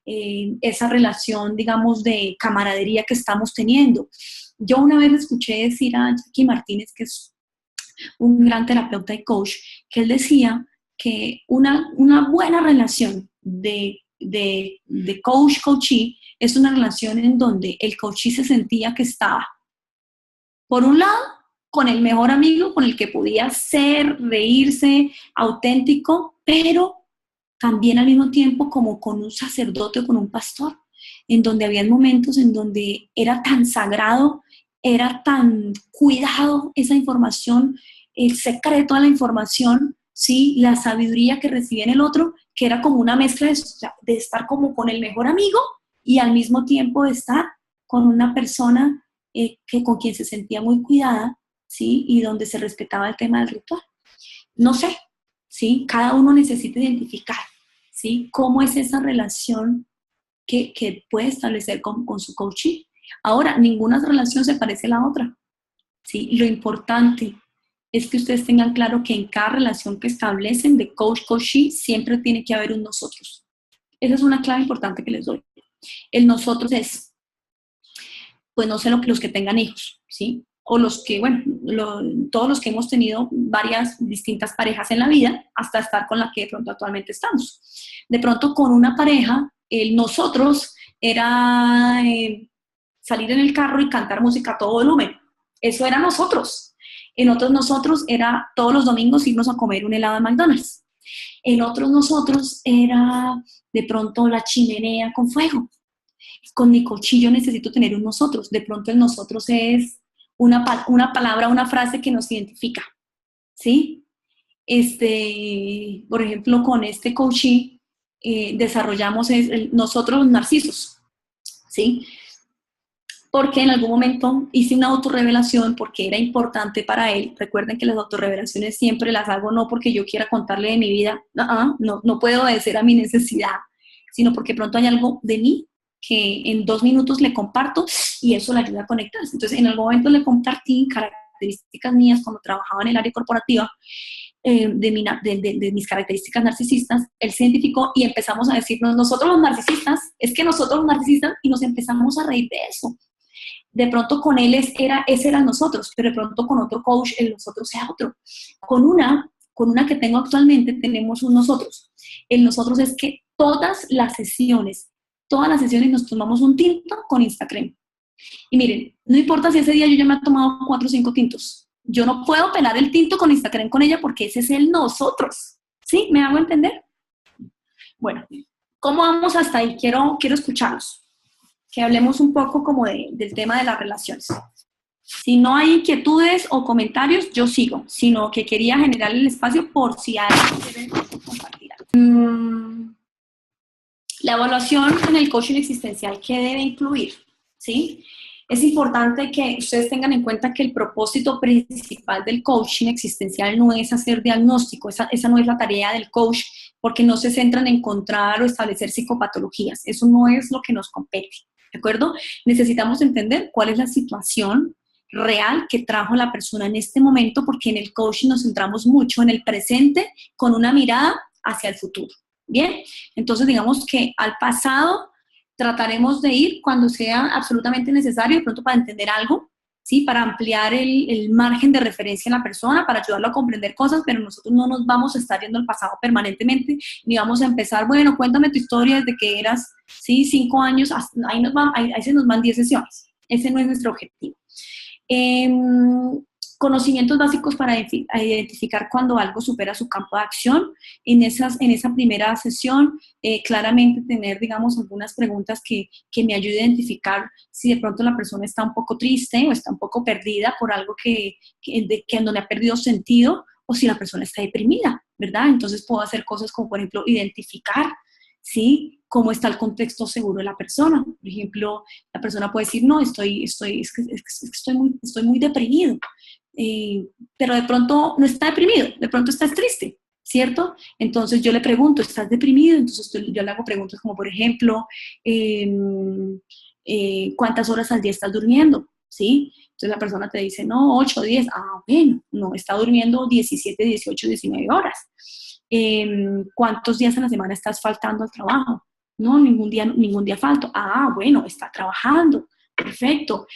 A: esa relación, digamos, de camaradería que estamos teniendo. Yo una vez escuché decir a Jackie Martínez, que es un gran terapeuta y coach, que él decía que una buena relación de coach-coachee es una relación en donde el coachee se sentía que estaba, por un lado, con el mejor amigo con el que podía ser, reírse, auténtico, pero también al mismo tiempo como con un sacerdote o con un pastor, en donde había momentos en donde era tan sagrado, era tan cuidado esa información, el secreto de la información, ¿sí? La sabiduría que recibía en el otro, que era como una mezcla de estar como con el mejor amigo y al mismo tiempo de estar con una persona con quien se sentía muy cuidada, ¿sí? Y donde se respetaba el tema del ritual. No sé, ¿sí? Cada uno necesita identificar, ¿sí? Cómo es esa relación que puede establecer con su coachee. Ahora, ninguna relación se parece a la otra, ¿sí? Lo importante es que ustedes tengan claro que en cada relación que establecen de coach-coachee siempre tiene que haber un nosotros. Esa es una clave importante que les doy. El nosotros es, pues no sé, los que tengan hijos, ¿sí? O los que, bueno, todos los que hemos tenido varias distintas parejas en la vida, hasta estar con la que de pronto actualmente estamos. De pronto con una pareja, el nosotros era salir en el carro y cantar música a todo volumen. Eso era nosotros. En otros nosotros era todos los domingos irnos a comer un helado de McDonald's. En otros nosotros era de pronto la chimenea con fuego. Con mi cuchillo necesito tener un nosotros. De pronto el nosotros es una palabra, una frase que nos identifica, ¿sí? Por ejemplo, con este coaching desarrollamos nosotros los narcisos, ¿sí? Porque en algún momento hice una autorrevelación porque era importante para él. Recuerden que las autorrevelaciones siempre las hago no porque yo quiera contarle de mi vida, no puedo obedecer a mi necesidad, sino porque pronto hay algo de mí que en 2 minutos le comparto y eso le ayuda a conectarse. Entonces, en algún momento le compartí características mías cuando trabajaba en el área corporativa, de mis características narcisistas. Él se identificó y empezamos a decirnos, nosotros los narcisistas, es que nosotros los narcisistas, y nos empezamos a reír de eso. De pronto con él ese era nosotros, pero de pronto con otro coach el nosotros sea otro. Con una que tengo actualmente tenemos un nosotros. El nosotros es que todas las sesiones nos tomamos un tinto con Instacrem. Y miren, no importa si ese día yo ya me he tomado 4 o 5 tintos. Yo no puedo pelar el tinto con Instacrem con ella porque ese es el nosotros. ¿Sí? ¿Me hago entender? Bueno, ¿cómo vamos hasta ahí? Quiero escucharlos. Que hablemos un poco como del tema de las relaciones. Si no hay inquietudes o comentarios, yo sigo, sino que quería generar el espacio por si alguien quiere compartir algo. La evaluación en el coaching existencial, ¿qué debe incluir? ¿Sí? Es importante que ustedes tengan en cuenta que el propósito principal del coaching existencial no es hacer diagnóstico, esa no es la tarea del coach, porque no se centran en encontrar o establecer psicopatologías. Eso no es lo que nos compete. ¿De acuerdo? Necesitamos entender cuál es la situación real que trajo la persona en este momento, porque en el coaching nos centramos mucho en el presente con una mirada hacia el futuro. ¿Bien? Entonces, digamos que al pasado trataremos de ir cuando sea absolutamente necesario, de pronto para entender algo, ¿sí? Para ampliar el margen de referencia en la persona, para ayudarlo a comprender cosas, pero nosotros no nos vamos a estar yendo al pasado permanentemente, ni vamos a empezar, bueno, cuéntame tu historia desde que eras, ¿sí? 5 años, ahí se nos van 10 sesiones. Ese no es nuestro objetivo. Conocimientos básicos para identificar cuando algo supera su campo de acción. En esa primera sesión, claramente tener, digamos, algunas preguntas que me ayuden a identificar si de pronto la persona está un poco triste o está un poco perdida por algo que en donde ha perdido sentido, o si la persona está deprimida, ¿verdad? Entonces puedo hacer cosas como, por ejemplo, identificar, ¿sí? Cómo está el contexto seguro de la persona. Por ejemplo, la persona puede decir, no, estoy muy deprimido. pero de pronto no está deprimido, de pronto estás triste, ¿cierto? Entonces yo le pregunto, ¿estás deprimido? Entonces yo le hago preguntas como, por ejemplo, ¿cuántas horas al día estás durmiendo? ¿Sí? Entonces la persona te dice, no, 8, 10. Ah, bueno, no, está durmiendo 17, 18, 19 horas. ¿Cuántos días a la semana estás faltando al trabajo? No, ningún día falto. Ah, bueno, está trabajando. Perfecto.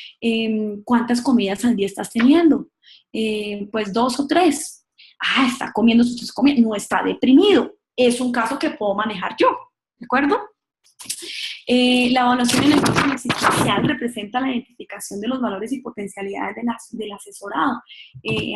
A: ¿Cuántas comidas al día estás teniendo? Pues 2 o 3. Ah, está comiendo sus 3 comidas. No está deprimido. Es un caso que puedo manejar yo. ¿De acuerdo? La evaluación en el coaching existencial representa la identificación de los valores y potencialidades del asesorado.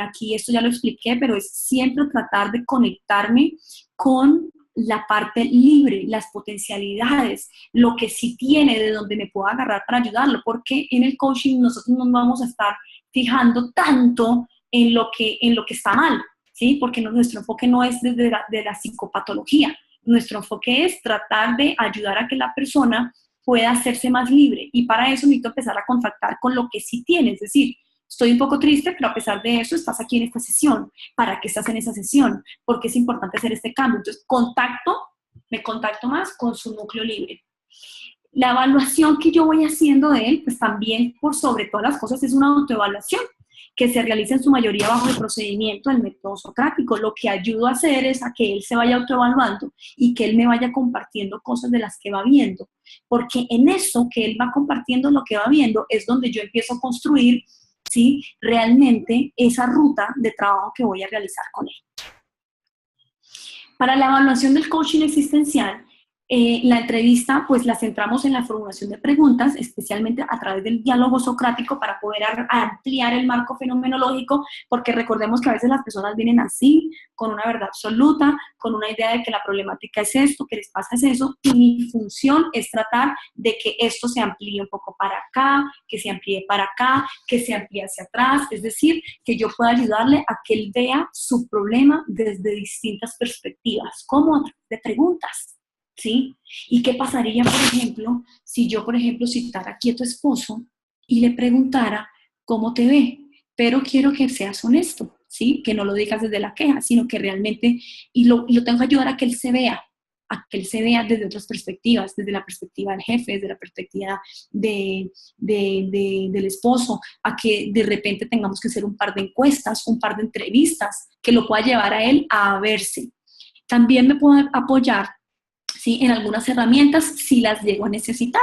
A: Aquí esto ya lo expliqué, pero es siempre tratar de conectarme con la parte libre, las potencialidades, lo que sí tiene, de donde me puedo agarrar para ayudarlo, porque en el coaching nosotros no vamos a estar fijando tanto en lo que está mal, ¿sí? Porque nuestro enfoque no es desde de la psicopatología. Nuestro enfoque es tratar de ayudar a que la persona pueda hacerse más libre, y para eso necesito empezar a contactar con lo que sí tiene, es decir, estoy un poco triste, pero a pesar de eso estás aquí en esta sesión. ¿Para qué estás en esa sesión? Porque es importante hacer este cambio. Entonces, me contacto más con su núcleo libre. La evaluación que yo voy haciendo de él, pues también por sobre todas las cosas es una autoevaluación que se realiza en su mayoría bajo el procedimiento del método socrático. Lo que ayudo a hacer es a que él se vaya autoevaluando y que él me vaya compartiendo cosas de las que va viendo, porque en eso que él va compartiendo lo que va viendo es donde yo empiezo a construir, ¿sí?, realmente esa ruta de trabajo que voy a realizar con él. Para la evaluación del coaching existencial, la entrevista, pues la centramos en la formulación de preguntas, especialmente a través del diálogo socrático para poder ampliar el marco fenomenológico, porque recordemos que a veces las personas vienen así, con una verdad absoluta, con una idea de que la problemática es esto, que les pasa es eso, y mi función es tratar de que esto se amplíe un poco para acá, que se amplíe para acá, que se amplíe hacia atrás, es decir, que yo pueda ayudarle a que él vea su problema desde distintas perspectivas, como a través de preguntas. ¿Sí? ¿Y qué pasaría, por ejemplo, si yo, por ejemplo, citara aquí a tu esposo y le preguntara cómo te ve? Pero quiero que seas honesto, ¿sí? Que no lo digas desde la queja, sino que realmente, y lo tengo que ayudar a que él se vea desde otras perspectivas, desde la perspectiva del jefe, desde la perspectiva del esposo, a que de repente tengamos que hacer un par de encuestas, un par de entrevistas, que lo pueda llevar a él a verse. También me puedo apoyar, ¿sí?, en algunas herramientas si las llego a necesitar.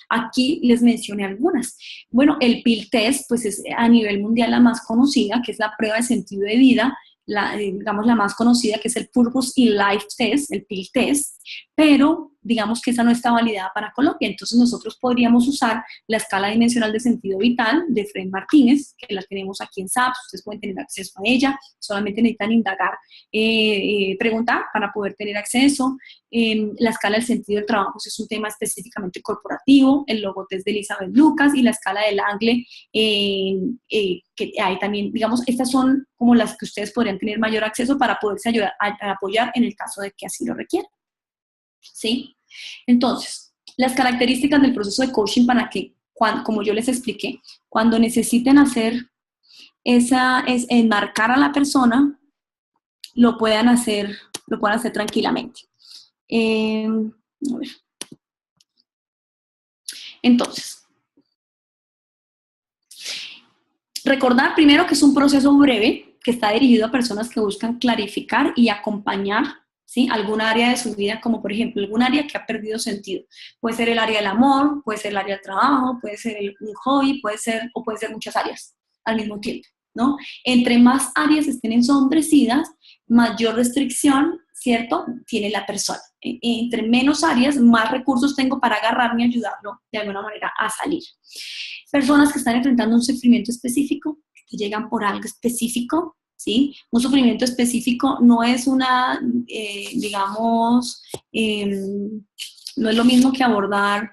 A: Aquí les mencioné algunas. Bueno, el PIL test, pues es a nivel mundial la más conocida, que es la prueba de sentido de vida, digamos la más conocida, que es el Purpose in Life Test, el PIL test, pero digamos que esa no está validada para Colombia. Entonces nosotros podríamos usar la escala dimensional de sentido vital de Fred Martínez, que la tenemos aquí en SAPS, ustedes pueden tener acceso a ella, solamente necesitan indagar, preguntar para poder tener acceso. La escala del sentido del trabajo, pues es un tema específicamente corporativo, el logotest de Elizabeth Lucas y la escala del Langley, que hay también, digamos, estas son como las que ustedes podrían tener mayor acceso para poderse ayudar a apoyar en el caso de que así lo requieran. ¿Sí? Entonces, las características del proceso de coaching para que, como yo les expliqué, cuando necesiten hacer es enmarcar a la persona, lo puedan hacer tranquilamente. A ver. Entonces, recordar primero que es un proceso breve que está dirigido a personas que buscan clarificar y acompañar, ¿sí?, algún área de su vida, como por ejemplo algún área que ha perdido sentido. Puede ser el área del amor, puede ser el área del trabajo, puede ser un hobby, puede ser muchas áreas al mismo tiempo, ¿no? Entre más áreas estén ensombrecidas, mayor restricción, ¿cierto?, tiene la persona. Entre menos áreas, más recursos tengo para agarrarme y ayudarlo de alguna manera a salir. Personas que están enfrentando un sufrimiento específico, que llegan por algo específico, ¿sí? Un sufrimiento específico no es no es lo mismo que abordar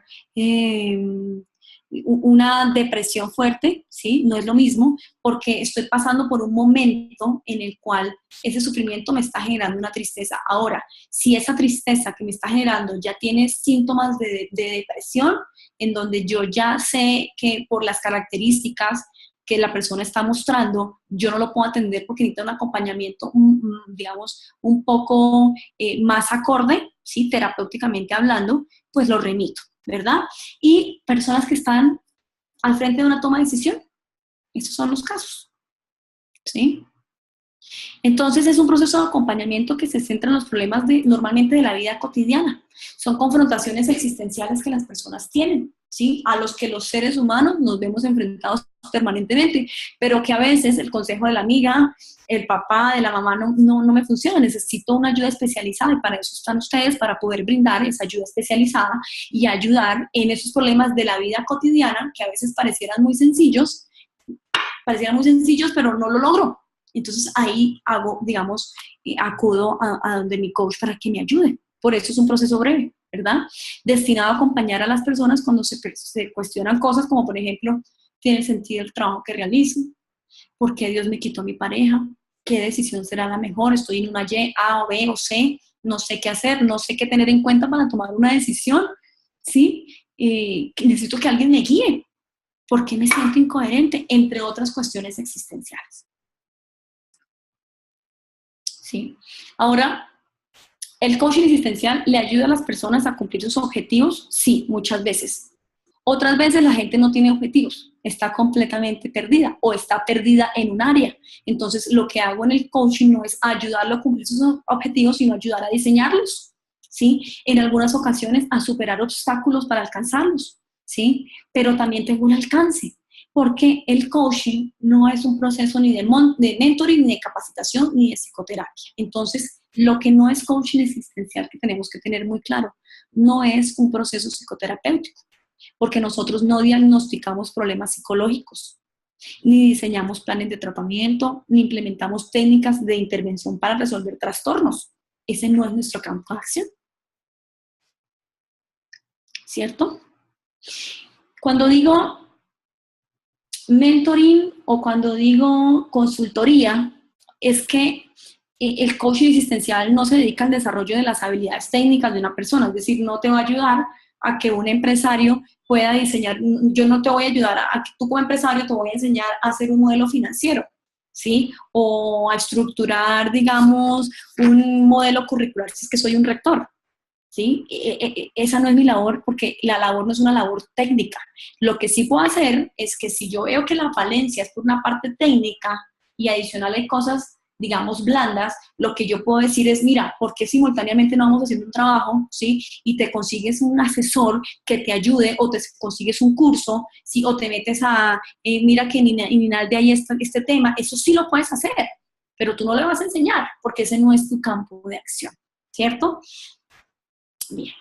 A: una depresión fuerte, ¿sí? No es lo mismo, porque estoy pasando por un momento en el cual ese sufrimiento me está generando una tristeza. Ahora, si esa tristeza que me está generando ya tiene síntomas de depresión, en donde yo ya sé que por las características que la persona está mostrando, yo no lo puedo atender porque necesita un acompañamiento, digamos, un poco más acorde, ¿sí? Terapéuticamente hablando, pues lo remito, ¿verdad? Y personas que están al frente de una toma de decisión, esos son los casos, ¿sí? Entonces es un proceso de acompañamiento que se centra en los problemas normalmente de la vida cotidiana. Son confrontaciones existenciales que las personas tienen, ¿sí? A los que los seres humanos nos vemos enfrentados permanentemente, pero que a veces el consejo de la amiga, el papá, de la mamá no me funciona. Necesito una ayuda especializada y para eso están ustedes, para poder brindar esa ayuda especializada y ayudar en esos problemas de la vida cotidiana que a veces parecieran muy sencillos, pero no lo logro. Entonces ahí hago, digamos, acudo a donde mi coach para que me ayude. Por eso es un proceso breve, ¿verdad? Destinado a acompañar a las personas cuando se cuestionan cosas como, por ejemplo, ¿tiene sentido el trabajo que realizo? ¿Por qué Dios me quitó a mi pareja? ¿Qué decisión será la mejor? Estoy en una Y, A o B o C, no sé qué hacer, no sé qué tener en cuenta para tomar una decisión, ¿sí? Necesito que alguien me guíe. ¿Por qué me siento incoherente? Entre otras cuestiones existenciales. ¿Sí? Ahora, ¿el coaching existencial le ayuda a las personas a cumplir sus objetivos? Sí, muchas veces. Otras veces la gente no tiene objetivos, está completamente perdida o está perdida en un área. Entonces, lo que hago en el coaching no es ayudarlo a cumplir sus objetivos, sino ayudar a diseñarlos, ¿sí? En algunas ocasiones a superar obstáculos para alcanzarlos, ¿sí? Pero también tengo un alcance, porque el coaching no es un proceso ni de mentoring, ni de capacitación, ni de psicoterapia. Entonces, lo que no es coaching existencial, que tenemos que tener muy claro, no es un proceso psicoterapéutico, porque nosotros no diagnosticamos problemas psicológicos, ni diseñamos planes de tratamiento, ni implementamos técnicas de intervención para resolver trastornos. Ese no es nuestro campo de acción, ¿cierto? Cuando digo mentoring o cuando digo consultoría, es que el coaching existencial no se dedica al desarrollo de las habilidades técnicas de una persona, es decir, no te va a ayudar a que un empresario pueda diseñar, yo no te voy a ayudar a que tú como empresario te voy a enseñar a hacer un modelo financiero, ¿sí? O a estructurar, digamos, un modelo curricular, si es que soy un rector, ¿sí? Esa no es mi labor porque la labor no es una labor técnica. Lo que sí puedo hacer es que si yo veo que la falencia es por una parte técnica y adicional hay cosas, digamos, blandas, lo que yo puedo decir es, mira, ¿por qué simultáneamente no vamos haciendo un trabajo, ¿sí? Y te consigues un asesor que te ayude o te consigues un curso, ¿sí? O te metes a, mira que en INALDE hay este tema, eso sí lo puedes hacer, pero tú no le vas a enseñar porque ese no es tu campo de acción, ¿cierto? Bien.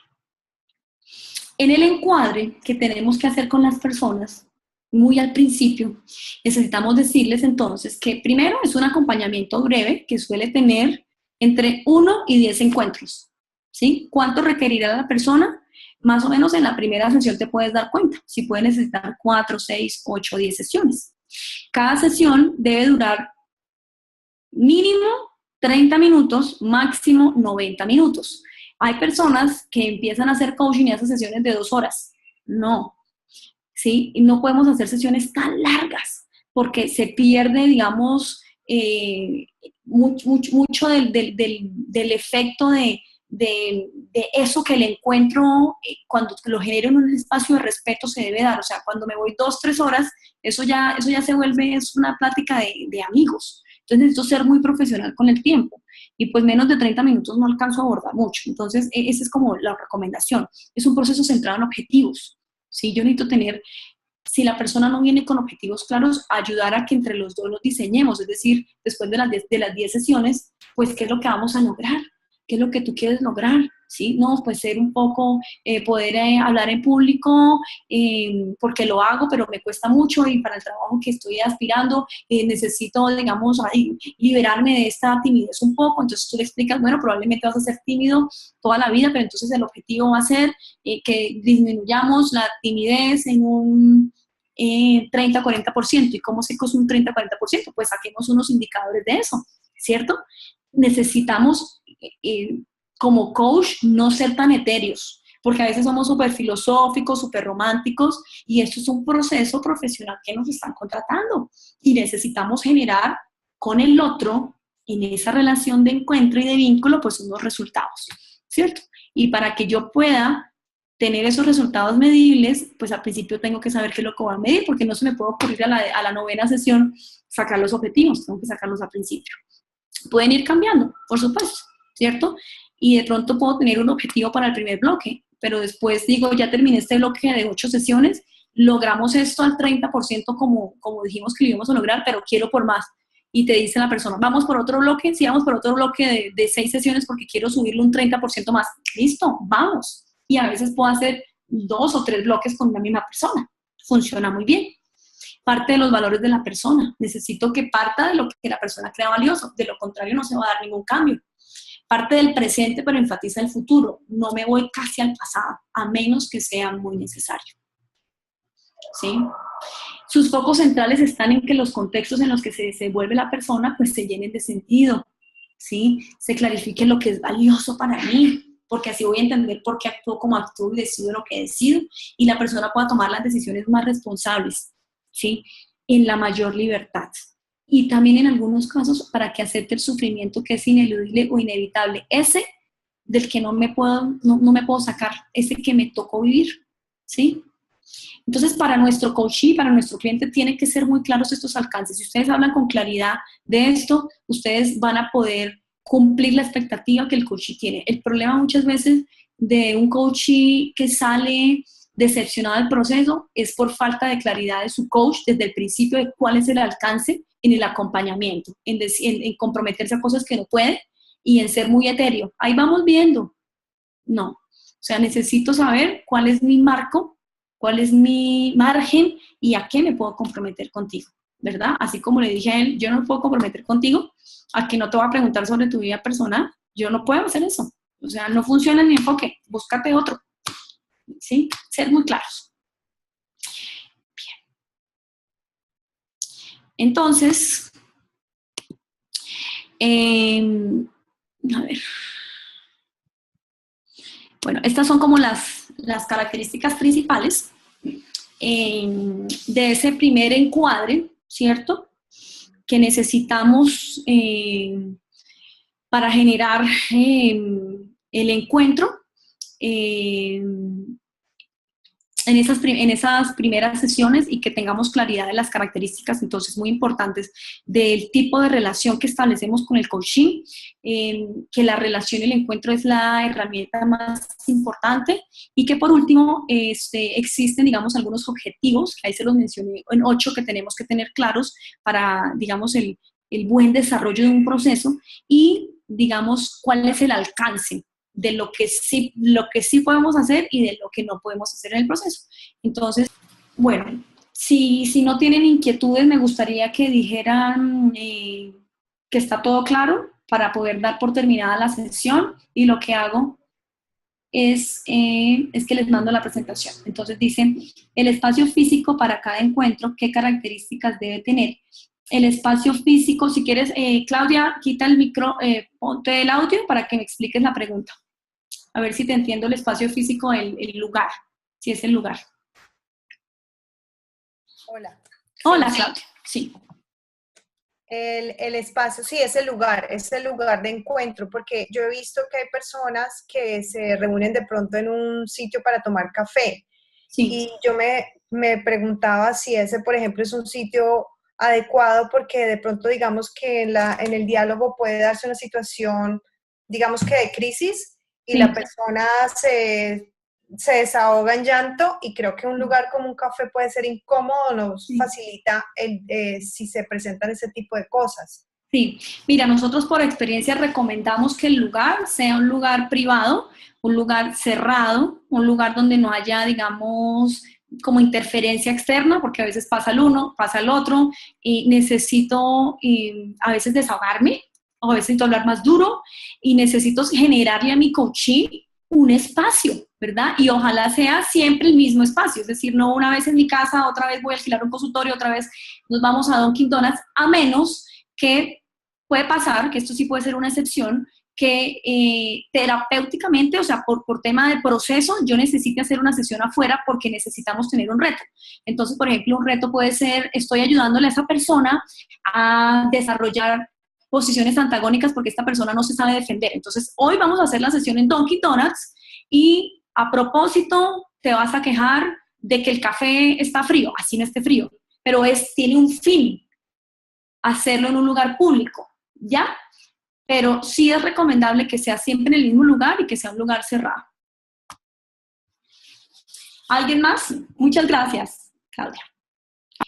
A: En el encuadre que tenemos que hacer con las personas, muy al principio, necesitamos decirles entonces que primero es un acompañamiento breve que suele tener entre 1 y 10 encuentros, ¿sí? ¿Cuánto requerirá la persona? Más o menos en la primera sesión te puedes dar cuenta, si puede necesitar 4, 6, 8, 10 sesiones. Cada sesión debe durar mínimo 30 minutos, máximo 90 minutos. Hay personas que empiezan a hacer coaching y hacen sesiones de 2 horas. No, ¿sí? Y no podemos hacer sesiones tan largas porque se pierde, digamos, mucho del efecto de eso que el encuentro, cuando lo genero en un espacio de respeto, se debe dar. O sea, cuando me voy 2, 3 horas, eso ya se vuelve es una plática de amigos. Entonces necesito ser muy profesional con el tiempo. Y pues menos de 30 minutos no alcanzo a abordar mucho. Entonces, esa es como la recomendación. Es un proceso centrado en objetivos. ¿Sí? Yo necesito tener, si la persona no viene con objetivos claros, ayudar a que entre los dos los diseñemos. Es decir, después de las 10 sesiones, pues, ¿qué es lo que vamos a lograr? ¿Qué es lo que tú quieres lograr? ¿Sí? No, pues ser un poco, poder hablar en público, porque lo hago, pero me cuesta mucho y para el trabajo que estoy aspirando necesito, digamos, liberarme de esta timidez un poco. Entonces tú le explicas, bueno, probablemente vas a ser tímido toda la vida, pero entonces el objetivo va a ser que disminuyamos la timidez en un 30-40%. ¿Y cómo sé que es un 30-40%? Pues saquemos unos indicadores de eso, ¿cierto? Necesitamos como coach no ser tan etéreos, porque a veces somos súper filosóficos, súper románticos, y esto es un proceso profesional que nos están contratando, y necesitamos generar con el otro, en esa relación de encuentro y de vínculo, pues unos resultados, ¿cierto? Y para que yo pueda tener esos resultados medibles, pues al principio tengo que saber qué es lo que voy a medir, porque no se me puede ocurrir a la novena sesión sacar los objetivos, tengo que sacarlos al principio. Pueden ir cambiando, por supuesto, ¿cierto? Y de pronto puedo tener un objetivo para el primer bloque, pero después digo, ya terminé este bloque de 8 sesiones, logramos esto al 30% como dijimos que lo íbamos a lograr, pero quiero por más. Y te dice la persona, vamos por otro bloque, sí, vamos por otro bloque de 6 sesiones porque quiero subirle un 30% más. Listo, vamos. Y a veces puedo hacer 2 o 3 bloques con la misma persona. Funciona muy bien. Parte de los valores de la persona. Necesito que parta de lo que la persona crea valioso. De lo contrario, no se va a dar ningún cambio. Parte del presente, pero enfatiza el futuro. No me voy casi al pasado, a menos que sea muy necesario. ¿Sí? Sus focos centrales están en que los contextos en los que se desenvuelve la persona, pues se llenen de sentido. ¿Sí? Se clarifique lo que es valioso para mí, porque así voy a entender por qué actúo como actúo y decido lo que decido, y la persona pueda tomar las decisiones más responsables, ¿sí? En la mayor libertad. Y también en algunos casos para que acepte el sufrimiento que es ineludible o inevitable, ese del que no me puedo sacar, ese que me tocó vivir, ¿sí? Entonces, para nuestro coachee, para nuestro cliente, tienen que ser muy claros estos alcances. Si ustedes hablan con claridad de esto, ustedes van a poder cumplir la expectativa que el coachee tiene. El problema muchas veces de un coachee que sale decepcionado del proceso es por falta de claridad de su coach desde el principio de cuál es el alcance en el acompañamiento, en comprometerse a cosas que no puede y en ser muy etéreo. Ahí vamos viendo. No. O sea, necesito saber cuál es mi marco, cuál es mi margen y a qué me puedo comprometer contigo, ¿verdad? Así como le dije a él, yo no me puedo comprometer contigo, a que no te voy a preguntar sobre tu vida personal, yo no puedo hacer eso. O sea, no funciona mi enfoque, búscate otro. ¿Sí? Ser muy claros. Bien. Entonces, a ver. Bueno, estas son como las características principales de ese primer encuadre, ¿cierto? Que necesitamos para generar el encuentro en esas primeras sesiones y que tengamos claridad de las características, entonces, muy importantes del tipo de relación que establecemos con el coaching, que la relación y el encuentro es la herramienta más importante y que por último existen, digamos, algunos objetivos, que ahí se los mencioné en 8 que tenemos que tener claros para, digamos, el buen desarrollo de un proceso y, digamos, cuál es el alcance de lo que sí podemos hacer y de lo que no podemos hacer en el proceso. Entonces, bueno, si no tienen inquietudes, me gustaría que dijeran que está todo claro para poder dar por terminada la sesión, y lo que hago es que les mando la presentación. Entonces dicen, el espacio físico para cada encuentro, ¿qué características debe tener? El espacio físico, si quieres, Claudia, quita el micro, ponte el audio para que me expliques la pregunta. A ver si te entiendo el espacio físico, el lugar, si es el lugar.
B: Hola.
A: Hola, sí. Claudia, sí.
B: El espacio, sí, es el lugar de encuentro, porque yo he visto que hay personas que se reúnen de pronto en un sitio para tomar café. Sí. Y yo me preguntaba si ese, por ejemplo, es un sitio adecuado, porque de pronto digamos que en el diálogo puede darse una situación, digamos que de crisis, y sí, la persona se desahoga en llanto, y creo que un lugar como un café puede ser incómodo, nos facilita si se presentan ese tipo de cosas.
A: Sí, mira, nosotros por experiencia recomendamos que el lugar sea un lugar privado, un lugar cerrado, un lugar donde no haya, digamos, como interferencia externa, porque a veces pasa el uno, pasa el otro, y necesito a veces desahogarme, o a veces necesito hablar más duro, y necesito generarle a mi coachee un espacio, ¿verdad? Y ojalá sea siempre el mismo espacio, es decir, no una vez en mi casa, otra vez voy a alquilar un consultorio, otra vez nos vamos a Dunkin' Donuts, a menos que puede pasar, que esto sí puede ser una excepción, que terapéuticamente, o sea, por tema de proceso, yo necesite hacer una sesión afuera porque necesitamos tener un reto. Entonces, por ejemplo, un reto puede ser, estoy ayudándole a esa persona a desarrollar posiciones antagónicas porque esta persona no se sabe defender. Entonces, hoy vamos a hacer la sesión en Dunkin' Donuts y a propósito te vas a quejar de que el café está frío, así no esté frío, pero tiene un fin hacerlo en un lugar público, ¿ya? Pero sí es recomendable que sea siempre en el mismo lugar y que sea un lugar cerrado. ¿Alguien más? Muchas gracias, Claudia.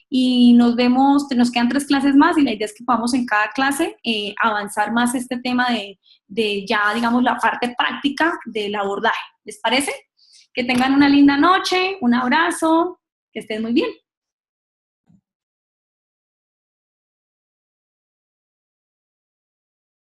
A: Y nos vemos, nos quedan 3 clases más y la idea es que podamos en cada clase avanzar más este tema de ya, digamos, la parte práctica del abordaje. ¿Les parece? Que tengan una linda noche, un abrazo, que estén muy bien.